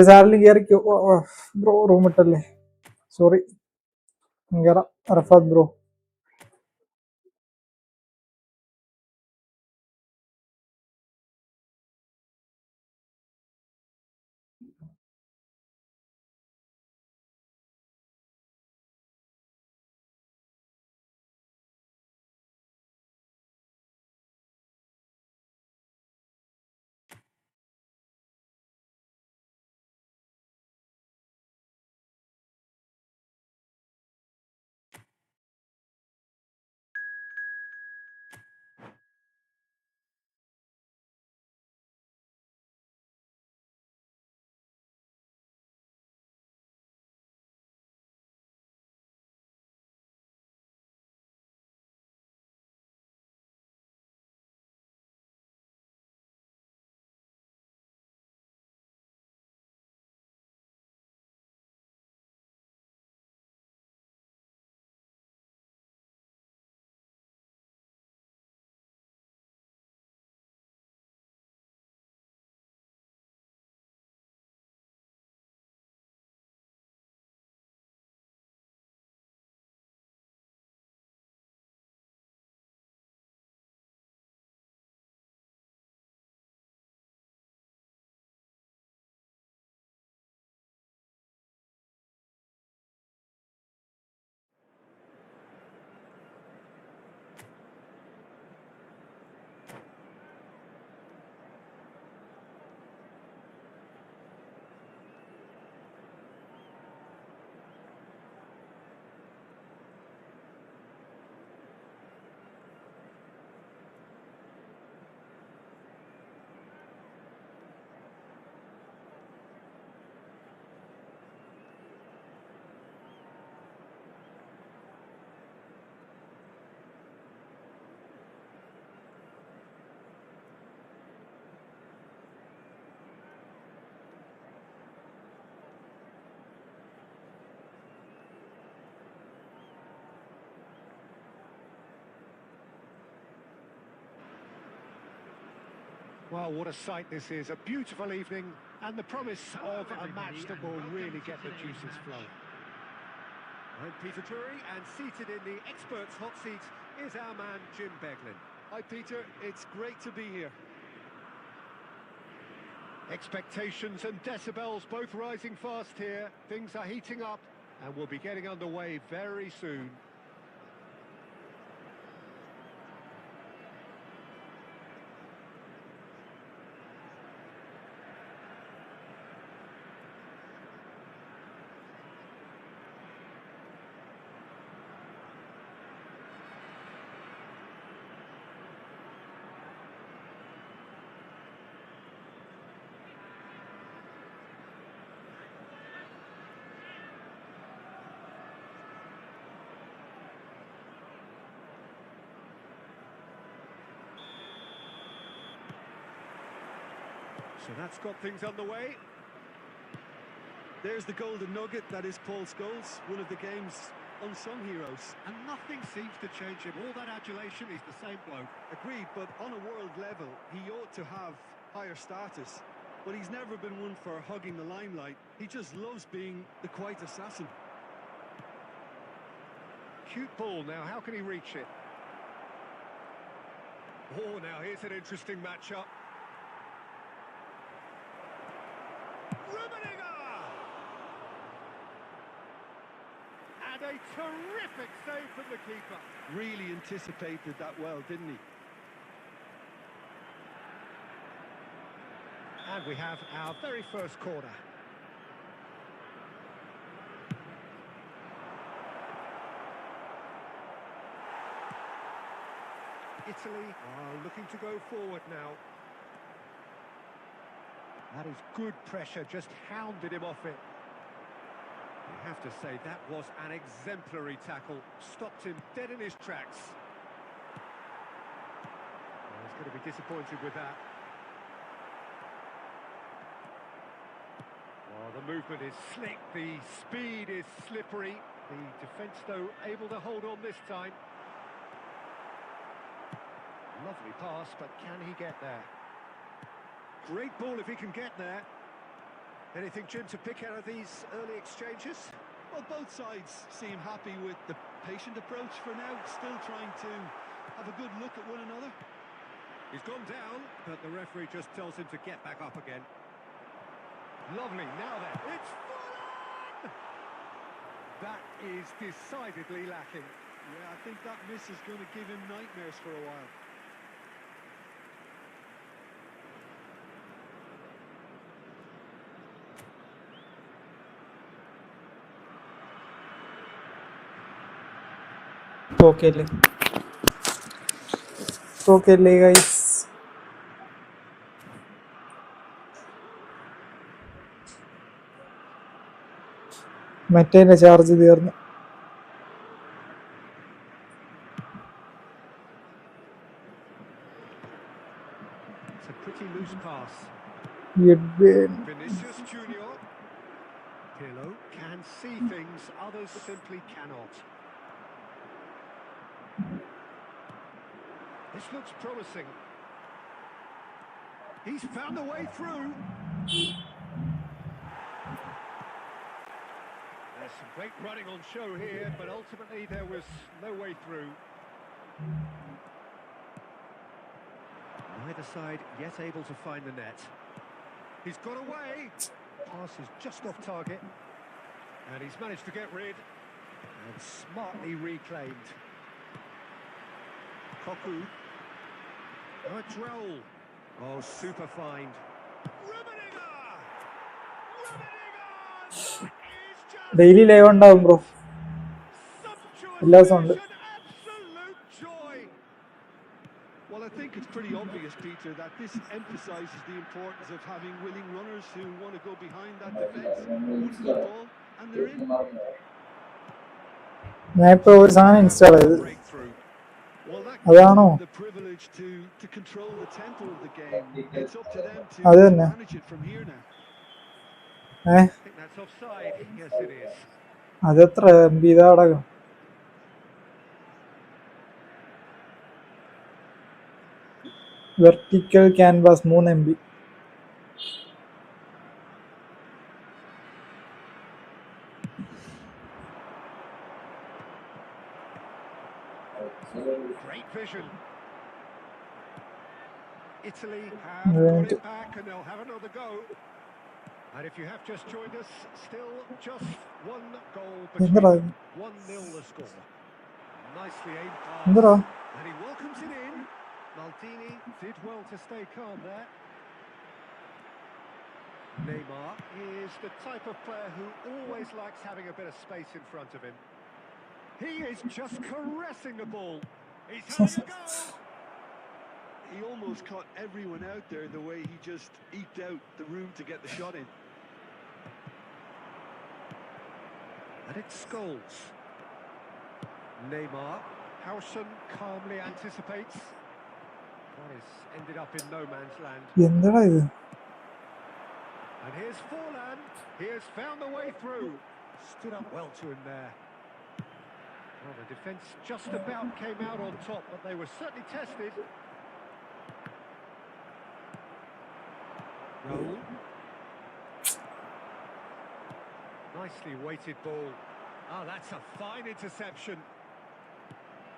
സാറിൽ കയറിക്കോ ബ്രോ. റൂം ഇട്ടല്ലേ, സോറി. കയറാം. Arafat bro. Well, what a sight this is. A beautiful evening and the promise of a match that will really get the juices flowing. I'm Peter Drury, and seated in the experts' hot seat is our man Jim Beglin. Hi, Peter. It's great to be here. Expectations and decibels both rising fast here. Things are heating up and we'll be getting underway very soon. So that's got things underway. There's the golden nugget that is Paul Scholes, one of the game's unsung heroes. And nothing seems to change him. All that adulation, he's the same bloke. Agreed, but on a world level, he ought to have higher status. But he's never been one for hugging the limelight. He just loves being the quiet assassin. Cute ball now, how can he reach it? Oh, now here's an interesting matchup. And a terrific save from the keeper. Really anticipated that well, didn't he? And we have our very first corner. Italy are looking to go forward now. That is good pressure, just hounded him off it. You have to say that was an exemplary tackle. Stopped him dead in his tracks. Well, he's going to be disappointed with that. Oh, the movement is slick, the speed is slippery. The defence, though, able to hold on this time. Lovely pass, but can he get there? Great ball if he can get there. Anything, Jim, to pick out of these early exchanges? Well, both sides seem happy with the patient approach for now, still trying to have a good look at one another. He's gone down, but the referee just tells him to get back up again. Lovely, now then, it's full on! That is decidedly lacking. Yeah, I think that miss is going to give him nightmares for a while. Okay, guys. മറ്റേന്റെ charge തീർന്നു. It's a pretty loose pass. Vinicius Junior. Pirlo can see things others simply cannot. This looks promising. He's found a way through. There's some great running on show here, but ultimately there was no way through. Neither side yet able to find the net. He's got away. Pass is just off target. And he's managed to get rid. And smartly reclaimed. Koku. Oh, it's Raul. Oh, super find. Daily live ഉണ്ടാവും bro, എല്ലാ ദിവസവും ഉണ്ട്. Well, I think it's pretty obvious, Peter, that this emphasises the importance of having willing runners who want to go behind that defence. One good ball, and they're in. ഞാൻ ഇപ്പോൾ ഒരു സാധനം install ചെയ്ത്, അതാണോ? The privilege to control the tempo of the game. It's up to them to manage it from here now. That's offside. Yes, it is. അതെത്ര ഇതാടകം. Vertical canvas 3 MB. Great vision. Italy have got it back and they'll have another go. And if you have just joined us, still just one goal between Endra. them. 1-0 the score. Nicely aimed pass. Endra. And he welcomes it in. Maldini did well to stay calm there. Neymar is the type of player who always likes having a bit of space in front of him. He is just caressing the ball. He's having a go. He almost caught everyone out there the way he just eked out the room to get the shot in. And it's Scholes. Neymar. Howson calmly anticipates. One is ended up in no man's land. Endra idu. And here's Forlan. He has found the way through. Stood up well to him there. Well, the defence just about came out on top, but they were certainly tested. Raul. Nicely weighted ball. Ah, that's a fine interception.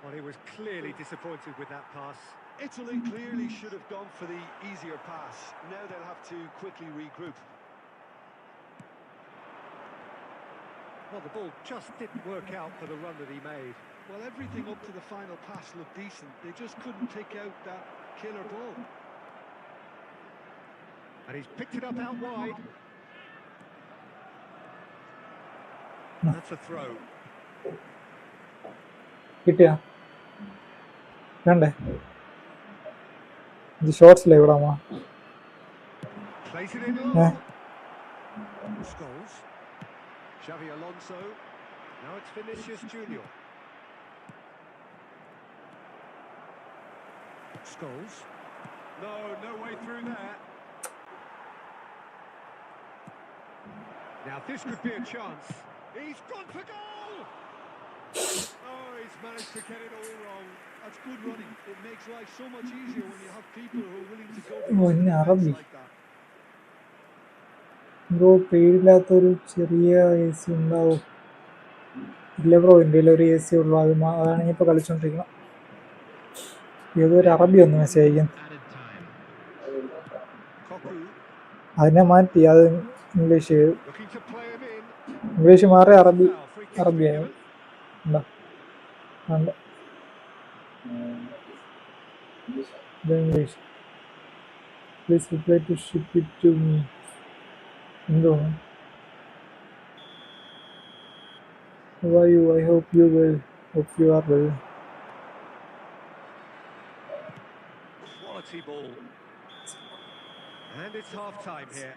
Well, he was clearly disappointed with that pass. Italy clearly should have gone for the easier pass. Now they'll have to quickly regroup. Well, the ball just didn't work out for the run that he made. Well, everything up to the final pass looked decent. They just couldn't take out that killer ball. And he's picked it up out wide. That's a throw. കിട്ടിയാ വേണ്ടേ ഇത് ഷോർട്സിലെ ഇവിടാമോ Plays it in low. Scholes. Xavi Alonso. Now it's Vinicius Junior. Scholes. No way through there. Now this could be a chance. He's gone for goal! Oh, he's managed to get it all wrong. That's good running. It makes life so much easier when you have people who are willing to go Oh, for in Arabic. like that. Bro പേരില്ലാത്തൊരു ചെറിയ A C ഉണ്ടാവും. ഇല്ല bro, ഇന്ത്യയിൽ ഒരു A C ഉള്ളു. അതാണ് ഞാൻ ഇപ്പോൾ കളിച്ചോണ്ടിരിക്കണം. ഏതൊരു അറബി ഒന്ന് മെസ്സേജ് അയക്കും. അതിനെ മാറ്റി അത് ഇംഗ്ലീഷ് മാറി അറബിയായി. English please reply to ship it to me. എന്തോ How are you? I hope you will. Hope you are well. Quality ball. And it's half time here.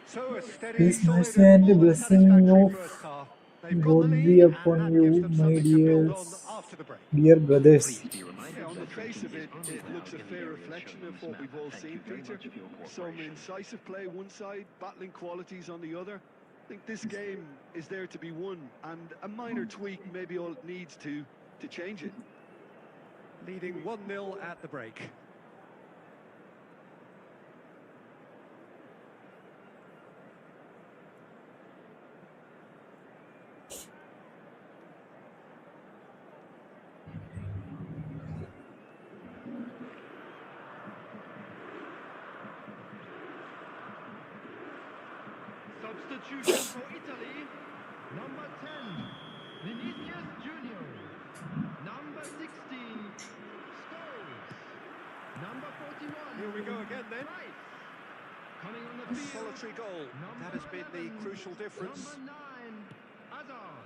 So a steady, His solid mercy and and blessing satisfactory of first half. They've got God the be lead, upon and that you, gives them my something to build on after the break. dear brothers. Yeah, on the face of it, it looks a fair reflection of what we've all seen, Peter. Some incisive play one side, battling qualities on the other. I think this game is there to be won, and a minor tweak may be all it needs to change it. Leading 1-0 at the break. Substitution for Italy. Number 10, Vinicius Junior. Number 16, Scholes. Number 41. Here we go again then. Rice. Coming on the A field. solitary goal. Number That has been the 11, crucial difference. Number 9, Hazard.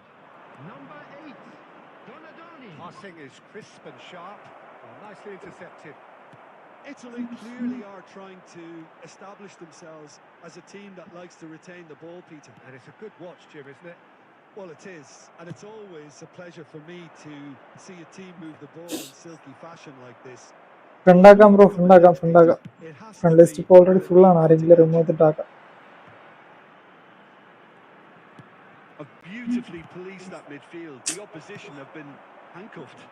Number 8, Donadoni. Passing is crisp and sharp. Well, nicely intercepted. Italy clearly are trying to establish themselves as a team that likes to retain the ball, Peter. And it's a good watch, Jim, isn't it? Well, it is, and it's always a pleasure for me to see a team move the ball in silky fashion like this. ഫ്രണ്ടാക്കാം bro, ഫ്രണ്ടാക്കാം. Friend list ഇപ്പോൾ already ഫുള്ളാണ്. ആരെങ്കിലും remove ചെയ്തിട്ടാക്കാം. Have beautifully policed that midfield. The opposition have been handcuffed.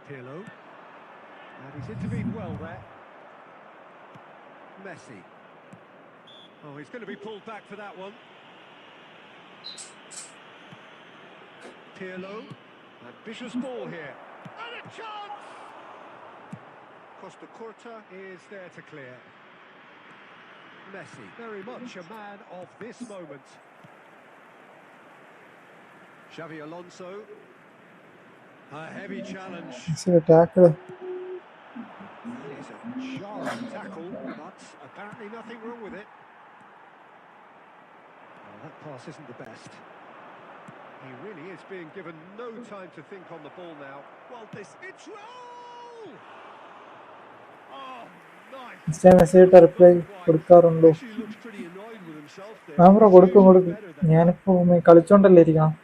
Pirlo. And he's intervened well there. Messi. Oh, he's going to be pulled back for that one. Pirlo. Ambitious ball here. And a chance! Costa Curta is there to clear. Messi, very much a man of this moment. Xavi Alonso. A heavy challenge. tackle. That is a jarring tackle, but apparently nothing wrong with it. Well, that pass isn't the best. He really is being given no time to think on the ball now. Well, it's roll! Oh, nice. Message reply കൊടുക്കാറുണ്ടോ? Actually looks pretty annoyed with himself there. ഞാൻ bro കൊടുക്കും Usually കൊടുക്കും. better than ഞാനിപ്പോ കളിച്ചോണ്ടല്ലേ ഇരിക്കണം.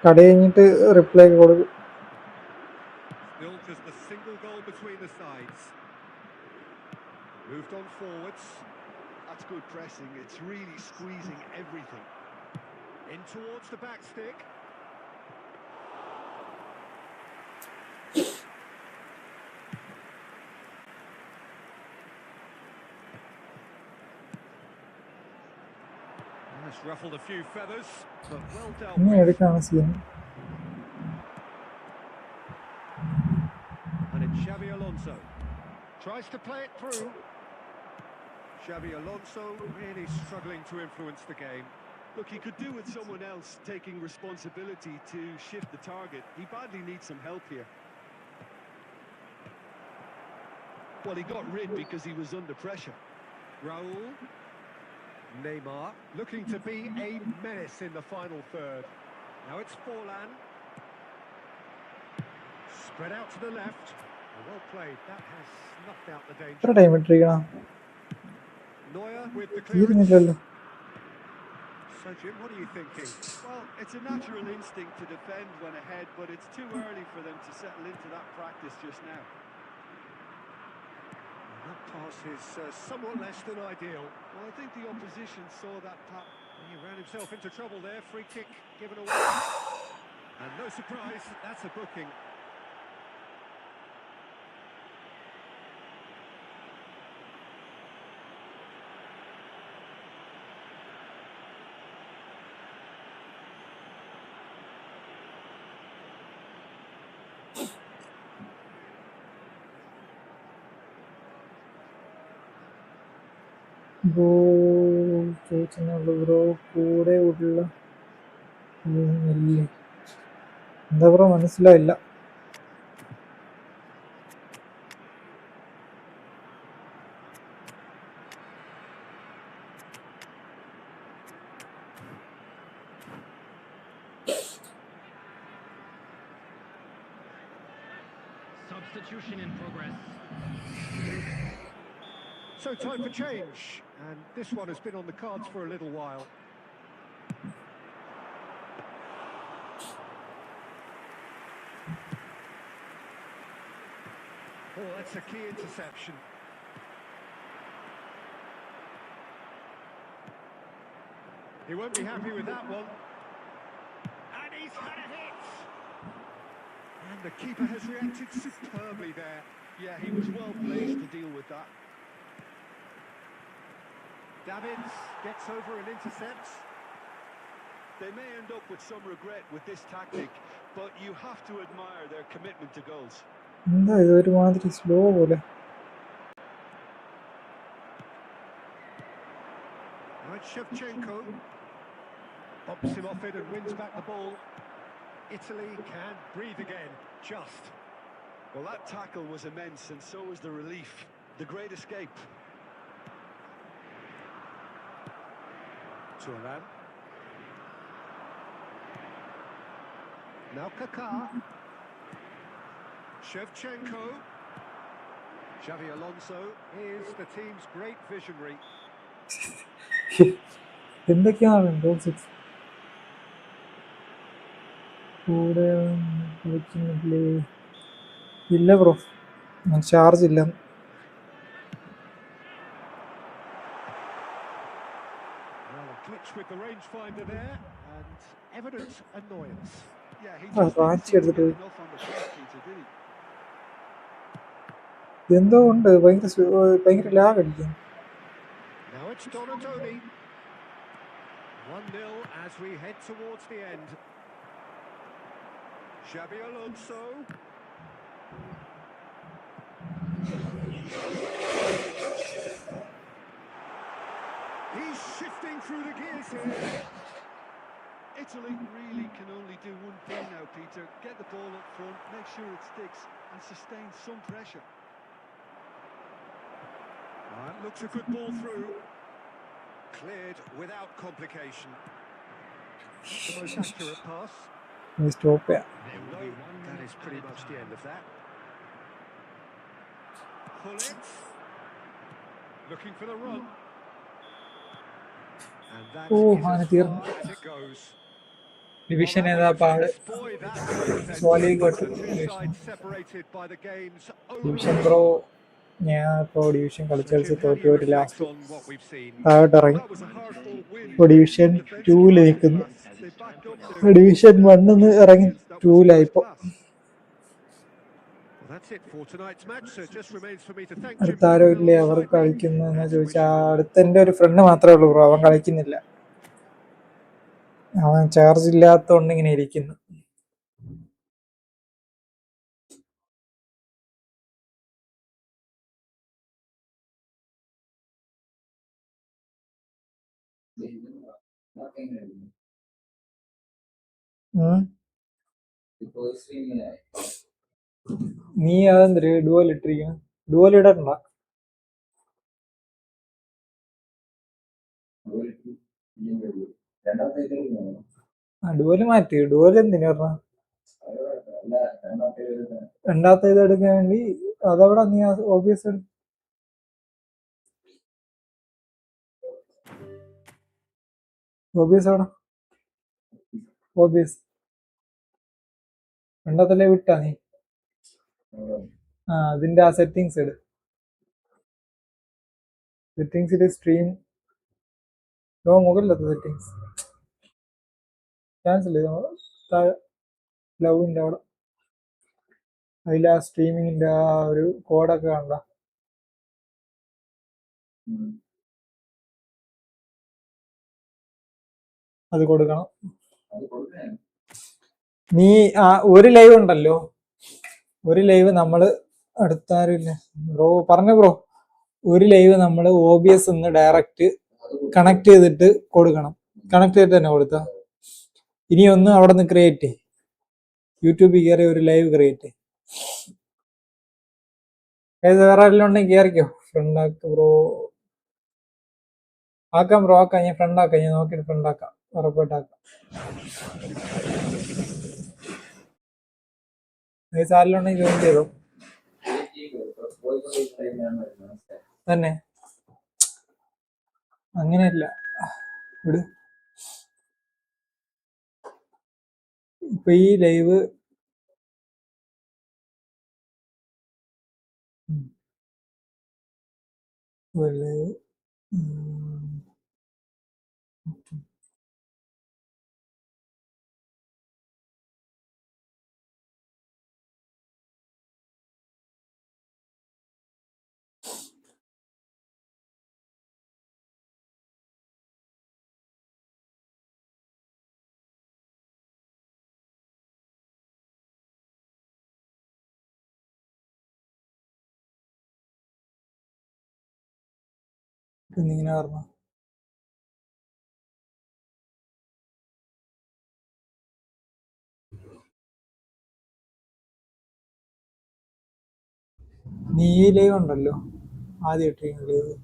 കട കഴിഞ്ഞിട്ട് reply കൊടുക്കും. Still just a single goal between the sides. Moved on forwards. That's good pressing. It's really squeezing everything. In towards the back stick. That's ruffled a few feathers, but well dealt ഇനി with. എടുക്കാണ് scene. And it's Xavi Alonso. Tries to play it through. Xavi Alonso really struggling to influence the game. Look, he could do with someone else taking responsibility to shift the target. He badly needs some help here. Well, he got rid because he was under pressure. Raul. Neymar looking to be a menace in the final third. Now it's Forlan. Spread out to the left. Well played. That has snuffed out the danger. എത്ര time ഇട്ടിരിക്കണം? Neuer with the clearance. തീരുന്നില്ലല്ലോ. So Jim, what are you thinking? Well, it's a natural instinct to defend when ahead, but it's too early for them to settle into that practice just now. That pass is somewhat less than ideal. Well, I think the opposition saw that pass. He ran himself into trouble there. Free kick given away. And no surprise, that's a booking. Bro ചോദിച്ചെന്നുള്ളൂ bro കൂടെ ഉള്ള ഇല്ലേ? എന്താ bro മനസ്സിലായില്ല. Substitution in progress. So time for change, and this one has been on the cards for a little while. Oh, that's a key interception. He won't be happy with that one. And he's had a hit! And the keeper has reacted superbly there. Yeah, he was well placed to deal with that. Davids gets over and intercepts. They may end up with some regret with this tactic, but you have to admire their commitment to goals. എന്താ ഇത് ഒരുമാതിരി slow പോലെ. Right, Shevchenko bumps him off it and wins back the ball. Italy can breathe again, just. Well, that tackle was immense, and so was the relief. The great escape. Turan. Now Kaká. Shevchenko. Xavi Alonso is the team's great visionary. എന്തൊക്കെയാണ് goal six കൂടെ കളിക്കുന്നില്ലേ? ഇല്ല bro, charge ഇല്ല. Well, glitch with the rangefinder there, and evident annoyance. Yeah, he ആ just didn't റാച്ചി seem to എടുത്തിട്ട് get enough on the cross, Peter, did he? എന്തോ ഉണ്ട് ഭയങ്കര lag അടിക്കും. Now it's Donatoni. 1-0 as we head towards the end. Xabi Alonso. He's shifting through the gears here. Italy really can only do one thing now, Peter. Get the ball up front, make sure it sticks, and sustain some pressure. Looks a good ball through. Cleared without complication. Not the most accurate pass. Stop ചെയ്യാം. There will No, be 1 that minute is pretty added much the end time. of that. Pull it. Looking for the run. And that ഓ is അങ്ങനെ as തീർന്നു. far as it goes. Well, division that was ഏതാ a പാട്? exploit, that contest. സോലി ഗോട്ട് The two division. sides separated by the game's division opening bro whistle. ഞാൻ ഇപ്പോൾ division So, കളിച്ച് Jim, how do you തോറ്റു reflect last on what we've seen? താഴോട്ട് Well, ഇറങ്ങി. that was a hard-fought win, ഇപ്പോൾ but division defensively 2 നിൽക്കുന്നു. masterclass. As They it's time backed to up announce their the goal division with 1 physical ഇറങ്ങി brilliance. That was 2 first ഇപ്പോൾ. class. Well, that's it for tonight's match. So it just remains for me to thank Jim അടുത്ത for arrow coming ഇല്ലേ അവർ alongside me കളിക്കുന്നതെന്ന് and to wish ചോദിച്ചാൽ you all അടുത്ത എൻ്റെ ഒരു front മാത്രമേ ഉള്ളൂ bro. അവൻ കളിക്കുന്നില്ല. അവൻ ചാർജ് ഇല്ലാത്തതുകൊണ്ട് ഇങ്ങനെ ഇരിക്കുന്നു. നീ അതെന്തൊരു ഡുവൽ ഇട്ടിരിക്കണം? ഡുവൽ ഇടണ്ട. ആ ഡുവൽ മാറ്റി. ഡുവൽ എന്തിനു പറഞ്ഞ? രണ്ടാമത്തെ ഇത് എടുക്കാൻ വേണ്ടി അതവിടെ നീ ഓബിയസ് ഓബിയസ് അവിടെ ഓബിയസ് രണ്ടാമത്തല്ലേ വിട്ടാ നീ? ആ അതിന്റെ ആ സെറ്റിങ്സ് ഇട്. സെറ്റിങ്സിൽ സ്ട്രീം മുകളിലത്തെ സെറ്റിങ്സ് ക്യാൻസൽ ചെയ്ത് ലവിന്റെ അവിടെ അതിൽ ആ സ്ട്രീമിങ്ങിന്റെ ആ ഒരു കോഡൊക്കെ കണ്ട അത് കൊടുക്കണം. നീ ആ ഒരു ലൈവ് ഉണ്ടല്ലോ, ഒരു ലൈവ് നമ്മള് അടുത്താരില്ല ബ്രോ പറഞ്ഞു ബ്രോ. ഒരു ലൈവ് നമ്മൾ OBS ഡയറക്റ്റ് കണക്ട് ചെയ്തിട്ട് കൊടുക്കണം. കണക്ട് ചെയ്തിട്ട് തന്നെ കൊടുത്ത ഇനി ഒന്ന് അവിടെ നിന്ന് ക്രിയേറ്റ് യൂട്യൂബിൽ കയറി ഒരു ലൈവ് ക്രിയേറ്റ്. ഏത് വേറെ എല്ലാം ഉണ്ടെങ്കിൽ കയറിക്കോ. ഫ്രണ്ട് ആക്ക് ബ്രോ. ആക്കാം ബ്രോ, ആക്കാം. ഞാൻ ഫ്രണ്ട് ആക്കാം. ഞാൻ നോക്കിയിട്ട് ഫ്രണ്ട് ആക്കാം. ഉറപ്പായിട്ടാക്കാം. ആരിലുണ്ടെങ്കിൽ ജോയിൻ ചെയ്തോ തന്നെ. അങ്ങനെയല്ല വിട്. ഇപ്പൊ ഈ ലൈവ് ലൈവ് ഇങ്ങനെ പറഞ്ഞു. നീ ഈ ലൈവ് ഉണ്ടല്ലോ ആദ്യം ഇട്ടിരിക്കുന്ന ലൈവ്,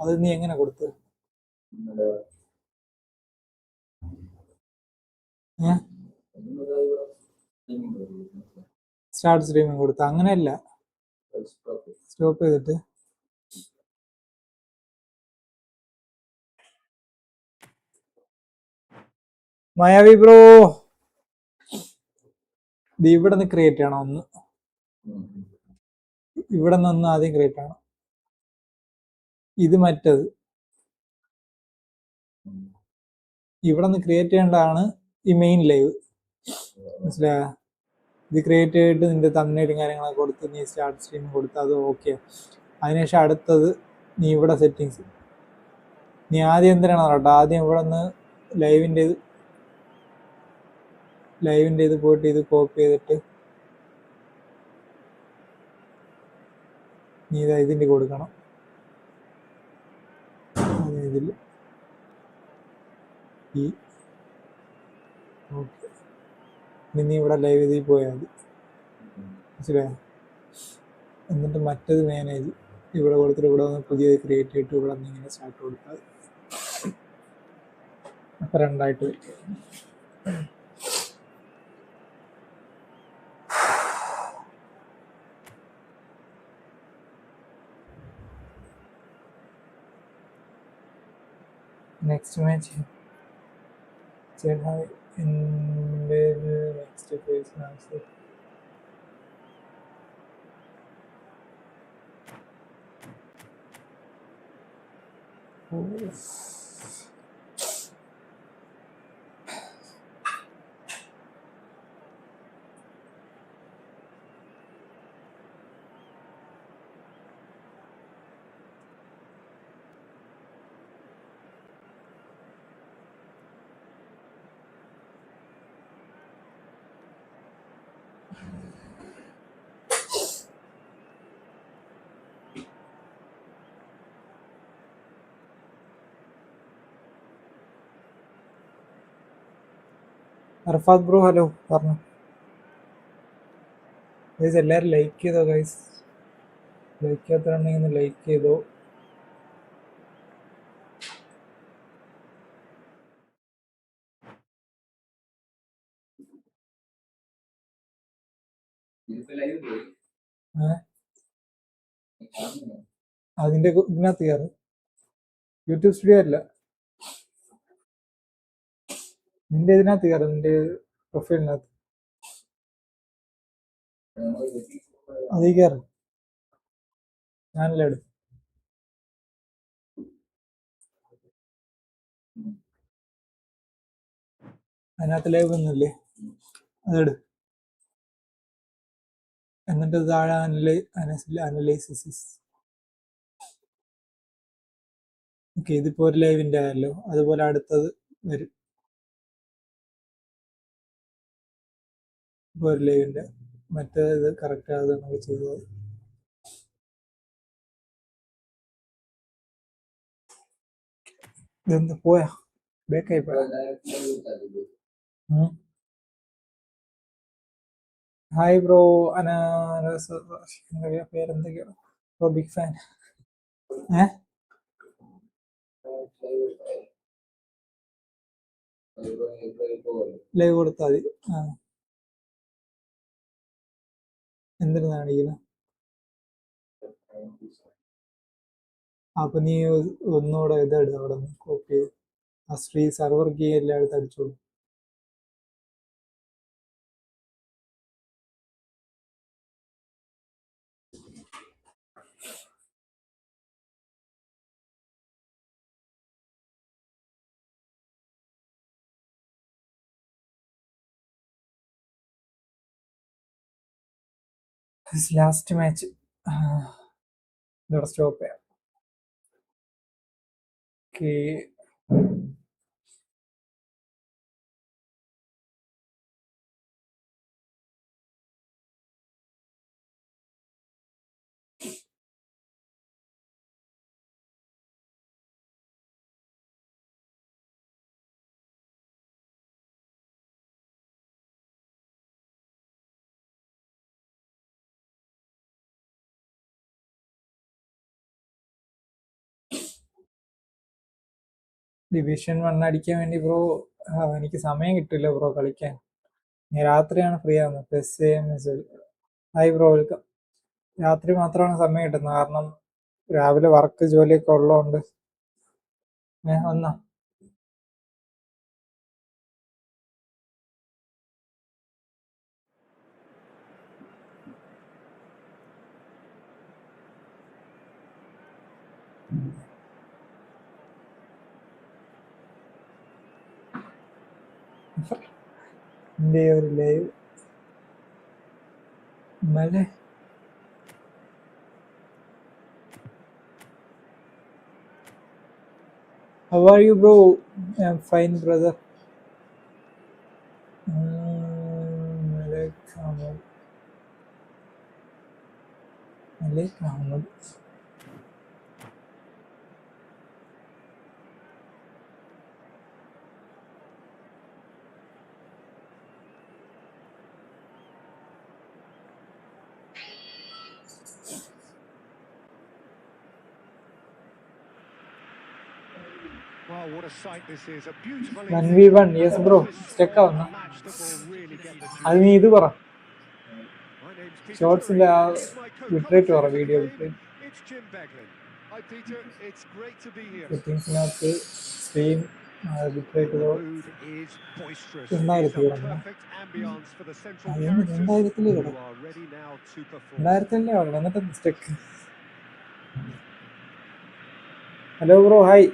അത് നീ എങ്ങനെ കൊടുത്ത്? സ്റ്റാർട്ട് സ്ട്രീമിംഗ് കൊടുത്ത? അങ്ങനെയല്ല, സ്റ്റോപ്പ് ചെയ്തിട്ട് മായാവി ബ്രോ ഇത് ഇവിടെ നിന്ന് ക്രിയേറ്റ് ചെയ്യണം. ഒന്ന് ഇവിടെ നിന്ന് ആദ്യം ക്രിയേറ്റ് ചെയ്യണം. ഇത് മറ്റത് ഇവിടെ നിന്ന് ക്രിയേറ്റ് ചെയ്യേണ്ടതാണ് ഈ മെയിൻ ലൈവ്, മനസ്സിലായ? ഇത് ക്രിയേറ്റ് ചെയ്തിട്ട് നിന്റെ തമ്മിലും കാര്യങ്ങളൊക്കെ കൊടുത്ത് നീ സ്റ്റാർട്ട് സ്ട്രീം കൊടുത്ത് അത് ഓക്കെ. അതിനുശേഷം അടുത്തത് നീ ഇവിടെ സെറ്റിങ്സ്, നീ ആദ്യം എന്തിനാണ് കേട്ടോ, ആദ്യം ഇവിടെ നിന്ന് ലൈവിൻ്റെ ഇത് പോയിട്ട് ഇത് കോപ്പി ചെയ്തിട്ട് നീ ഇതാ ഇതിൻ്റെ കൊടുക്കണം. ഇതിൽ ഈ ഓക്കെ, ഇനി നീ ഇവിടെ ലൈവ് ഇതിൽ പോയാൽ മതി, മനസ്സിലായോ? എന്നിട്ട് മറ്റത് മാനേജ് ഇവിടെ കൊടുത്തിട്ട് ഇവിടെ വന്ന് പുതിയത് ക്രിയേറ്റ് ചെയ്തിട്ട് ഇവിടെ നിന്ന് ഇങ്ങനെ സ്റ്റാർട്ട് കൊടുത്താൽ അപ്പം രണ്ടായിട്ട് വരും. Next match next face match Arfad bro hello പറഞ്ഞു. ഗൈസ് എല്ലാവരും ലൈക്ക് ചെയ്തോ ഗൈസ്, ലൈക്ക് ചെയ്യാത്തതുണ്ടെങ്കിൽ ഒന്ന് ലൈക്ക് ചെയ്തോ. അതിന്റെ ഇതിനകത്ത് കയറ്, യൂട്യൂബ് സ്റ്റുഡിയോ അല്ല, നിന്റെ ഇതിനകത്ത് കയറ്, നിന്റെ പ്രൊഫൈലിനകത്ത് അതിൽ കയറ്, ചാനലെടുത്ത് അതിനകത്ത് ലൈവ് ഒന്നുമില്ലേ, അതെടു. എന്നിട്ട് താഴെ അനലൈസിസ്. ഓക്കെ, ഇതിപ്പോ ഒരു ലൈവിന്റെ ആയല്ലോ, അതുപോലെ അടുത്തത് വരും, ഇപ്പോൾ ഒരു ലൈവിന്റെ മറ്റേത് കറക്റ്റ് ആകുക നമുക്ക് ചെയ്തത്. ഇതെന്ത് പോയാ, ബേക്കായി പോയാ? ഹായ് ബ്രോ, പേരെന്തൊക്കെയാണ് ബ്രോ? Big fan. ലൈവ് കൊടുത്താൽ മതി. എന്തിനു കാണിക്കുന്നത്? അപ്പൊ നീ ഒന്നുകൂടെ ഇതെടു, അവിടെ നിന്ന് കോപ്പി ചെയ്ത് ആ സർവർ കീ എല്ലാം എടുത്ത് അടിച്ചോളൂ. ലാസ്റ്റ് മാച്ച് ഇവിടെ സ്റ്റോപ്പ് ചെയ്യാം. ഓക്കെ, ഡിവിഷൻ 1 അടിക്കാൻ വേണ്ടി ബ്രോ എനിക്ക് സമയം കിട്ടില്ല ബ്രോ കളിക്കാൻ. ഞാൻ രാത്രിയാണ് ഫ്രീ ആവുന്നത്. Hi bro, welcome. രാത്രി മാത്രമാണ് സമയം കിട്ടുന്നത്, കാരണം രാവിലെ വർക്ക് ജോലിയൊക്കെ ഉള്ളതുകൊണ്ട്. വന്നാ എൻ്റെ ഒരു ലൈവ് മല. How are you, bro? I'm fine, brother. Malik Ahmed. Malik Ahmed. Well, what a sight this is. A beautiful 1v1, yes, bro. Check out. a match that will really get the അത് നീ ഇത് പറ. My name's Peter ഷോർട്സിന്റെ ആ Here's my bitrate പറ, co-commentator for the video game. Bitrate. It's Jim Beglin. Hi Peter, it's great to be here. സെറ്റിംഗ്സിനകത്ത് stream bitrate The mood is boisterous. It's 2000 a വരണം. perfect ambience for the central അതിന് characters 2000 who വരണം. are ready now to perform. 2000 വരണം. എന്നിട്ട് mistake. Hello bro, hi.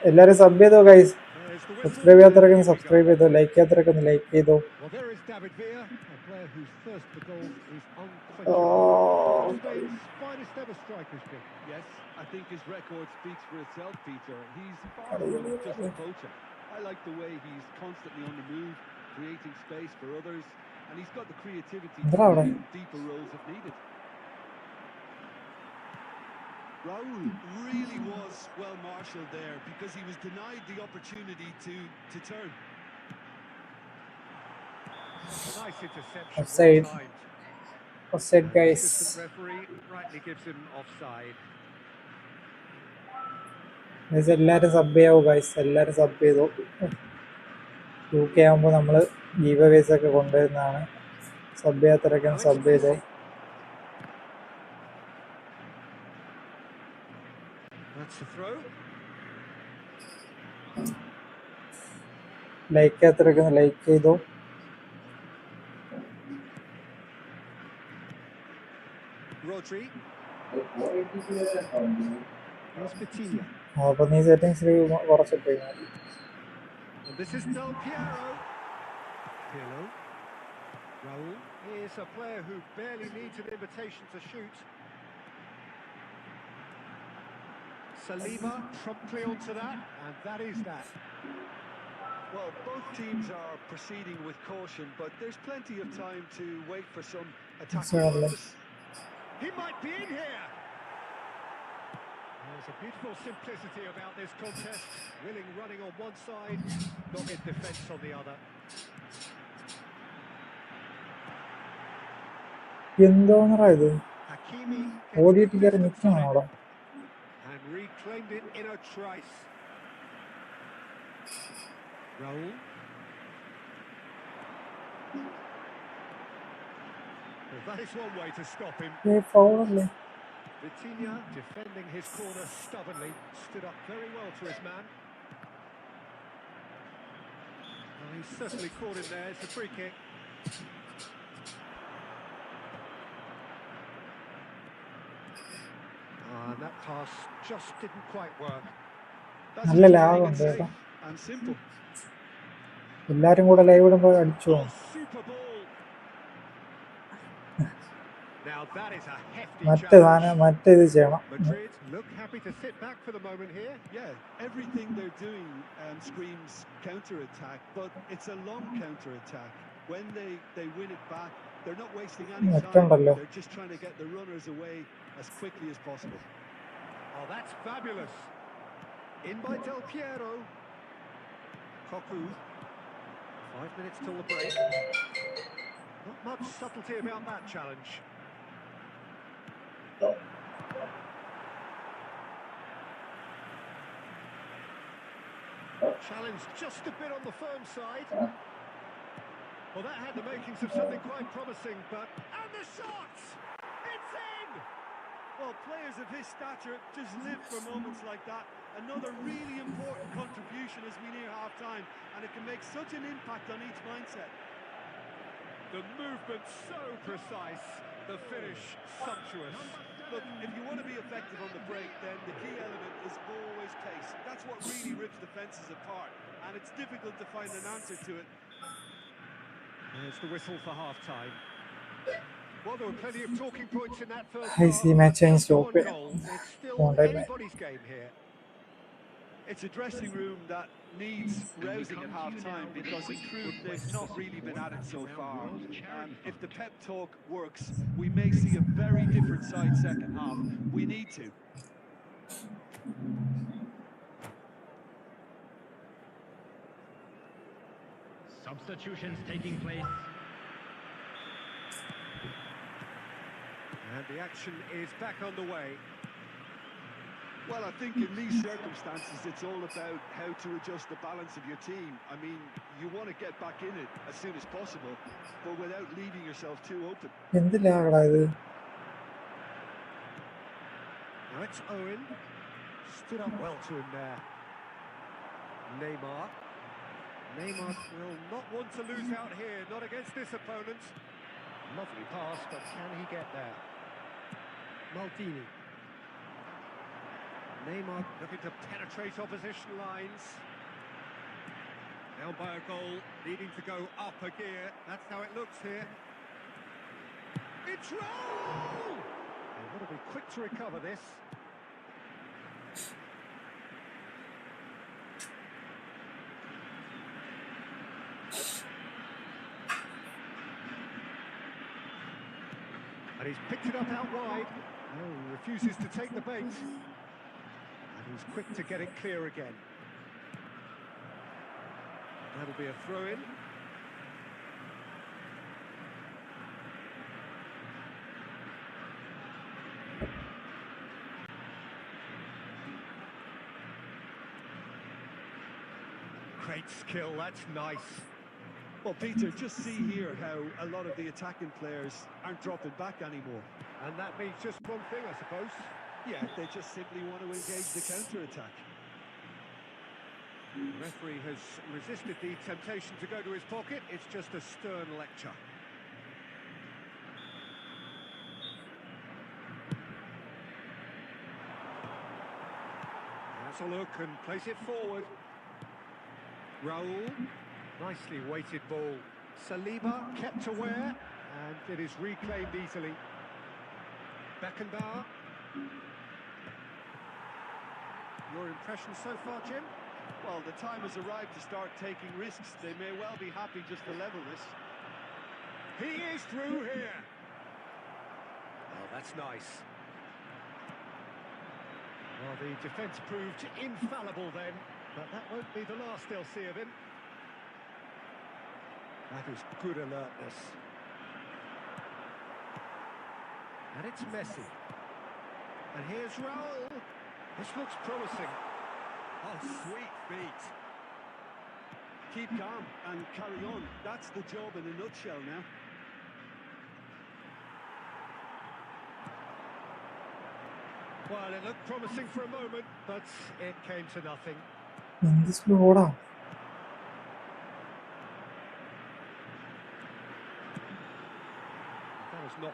എല്ലാവരും sub ചെയ്തോ guys. There's the whistle. Subscribe ചെയ്യാത്തവരൊക്കെ ഒന്ന് Here we സബ്സ്ക്രൈബ് go. ചെയ്തോ, ലൈക്ക് ചെയ്യാത്തവരൊക്കെ ഒന്ന് ലൈക്ക് ചെയ്തോ. Well, there is David Villa, a player whose thirst for goals is unquenchable. One of Spain's finest ever strikers, Jim. Yes, I think his record speaks for itself, Peter. He's far from just a poacher. I like the way he's constantly on the move, creating space for others, and he's got the creativity to എന്താ അവിടെ? play in deeper roles if needed. Raul really was well marshalled there because he was denied the opportunity to turn. Nice interception. Offside. Well timed. Offside guys. Assistant referee rightly gives him offside. Guys എല്ലാവരും sub ചെയ്യാവോ guys, എല്ലാവരും sub ചെയ്തോ. UK ആകുമ്പോൾ നമ്മൾ give aways ഒക്കെ കൊണ്ടുവരുന്നതാണ്. Sub ചെയ്യാത്തവരൊക്കെ sub ചെയ്തോ. That's the throw. Like ചെയ്യാത്തവരൊക്കെ ഒന്ന് like ചെയ്തോ. Rodri. Here's Vitinha. അപ്പോൾ നീ സെറ്റിങ്സിൽ കുറച്ചിട്ട് മതി. And this is Del Piero. Pirlo. Raul. Here's a player who barely needs an invitation to shoot. Saliba promptly onto that, and that is that. Well, both teams are proceeding with caution, but there's plenty of time to wait for some attacking Certainly. purpose. He might be in here. There's a beautiful simplicity about this contest. Willing running on one side, dogged defence on the other. എന്തോന്നറാ ഇത്? Hakimi ഓടിയിട്ട് gets കയറി the നിൽക്കണം distance അവിടെ. and reclaimed it in a trice. Raul. Well, that is one way to stop him. ഫൗളല്ലേ? Vitinha defending his corner stubbornly, stood up very well to his man. Well, he's certainly caught him there. It's a free kick. And that pass just didn't quite work. നല്ല ലാഭമുണ്ട് കേട്ടോ. And simple. എല്ലാരും കൂടെ live ഇടുമ്പോൾ അടിച്ചു പോകും. Super ball. Now that is a hefty മറ്റേ challenge. ഇത് ചെയ്യണം. Madrid look happy to sit back for the moment here. Yeah, everything they're doing screams counter-attack, but it's a long counter-attack. When they win it back, they're not wasting any time. മറ്റുണ്ടല്ലോ. They're just trying to get the runners away as quickly as possible. Oh, that's fabulous. In by Del Piero. Cocu. 5 minutes till the break. Not much subtlety about that challenge. Challenge just a bit on the firm side. Well, that had the makings of something quite promising, but... And the shot! It's in! Well, players of his stature just live for moments like that. Another really important contribution as we near half-time, and it can make such an impact on each mindset. The movement so precise, the finish sumptuous. Look, if you want to be effective on the break, then the key element is always pace. That's what really rips defences apart, and it's difficult to find an answer to it. There's the whistle for half-time. Well, there were plenty of talking points in that first I half. see match change Just one open. goal. It's still Don't I, man? anybody's game here. It's a dressing room that needs rousing at half-time because in truth they've not really been at it so far. If the pep talk works, we may see a very different side second half. We need to. Substitutions taking place. And the action is back on the way. Well, I think in these circumstances, it's all about how to adjust the balance of your team. I mean, you want to get back in it as soon as possible, but without leaving yourself too open. Now it's Owen. Stood up well to him there. Neymar. Neymar will not want to lose out here, not against this opponent. Lovely pass, but can he get there? Maldini. Neymar looking to penetrate opposition lines. Down by a goal, needing to go up a gear. That's how it looks here. It's Raul! They've got to be quick to recover this. And he's picked it up out wide. No, he refuses to take the bait. And he's quick to get it clear again. That'll be a throw-in. Great skill, that's nice. Well, Peter, just see here how a lot of the attacking players aren't dropping back anymore. And that means just one thing, I suppose. Yeah, they just simply want to engage the counter-attack. The referee has resisted the temptation to go to his pocket. It's just a stern lecture. That's a look and place it forward. Raul. Nicely weighted ball. Saliba kept aware, and it is reclaimed easily. Beckenbauer. Your impression so far, Jim? Well, the time has arrived to start taking risks. They may well be happy just to level this. He is through here. Oh, that's nice. Well, the defence proved infallible then, but that won't be the last they'll see of him. That is good alertness. And it's Messi. And here's Raul. This looks promising. Oh, sweet feet. Keep calm and carry on. That's the job in a nutshell now. Well, it looked promising for a moment, but it came to nothing. That has not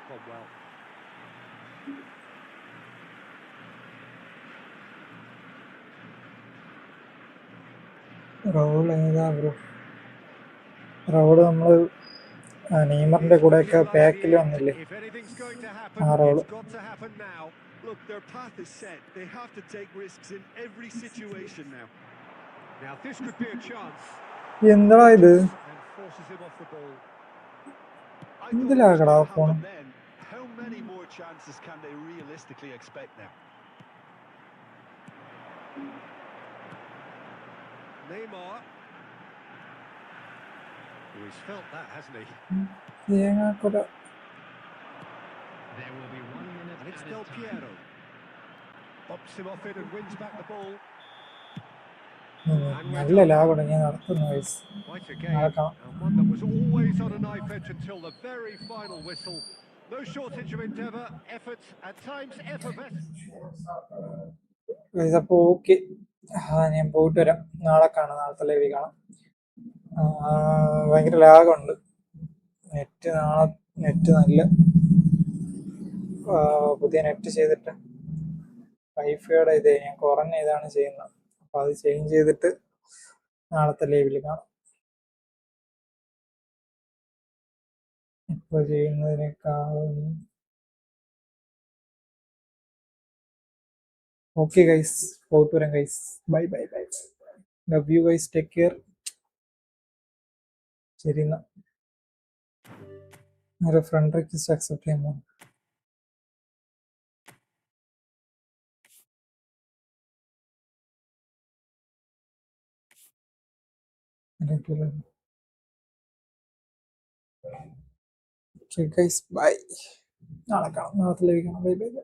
gone well. Raul ഏതാ bro? Raul നമ്മൾ നെയ്മറിന്റെ കൂടെയൊക്കെ പാക്കിൽ വന്നില്ലേ? ആ Raul. Look, their path is set. They have to take risks in every situation now. Now this could be a chance. എന്താ ഇത്? And forces him off the ball. എന്തിലാകടാ phone? How many more chances can they realistically expect now? Neymar. Oh, he's felt that, hasn't he? തേങ്ങാക്കൊല. There will be 1 minute And it's added Del time. Piero. Bumps him off it and wins back the ball. നല്ല ലാഗുണ്ട് ഞാൻ നടത്തുന്ന വയസ്സ്. Quite a game, and one that was always on a knife edge until the very final whistle. No shortage of endeavour, effort, at times effervescent. അപ്പോൾ okay, ഞാൻ പോയിട്ട് വരാം. നാളെ കാണാം, നാളത്തെ ലൈവിൽ കാണാം. ഭയങ്കര ലാഗുണ്ട്. നെറ്റ് നാളെ നെറ്റ് നല്ല പുതിയ നെറ്റ് ചെയ്തിട്ട് വൈഫൈയുടെ ഇതേ ഞാൻ കുറഞ്ഞ ഇതാണ് ചെയ്യുന്നത്. അപ്പോൾ അത് ചേഞ്ച് ചെയ്തിട്ട് നാളത്തെ ലൈവിൽ കാണാം. ഇപ്പോൾ ചെയ്യുന്നതിനേക്കാളും ഓക്കെ ഗൈസ്, പോയിട്ട് വരാം guys. Bye bye bye. Love you guys, take care. ശരി എന്നാ, ഒരു ഫ്രണ്ട് റിക്വസ്റ്റ് അക്സെപ്റ്റ് ചെയ്യാൻ പോകുന്നു. Okay guys, bye. നാളെ കാണാം, നാളത്തെ ലൈവ് കാണാം. Bye bye by.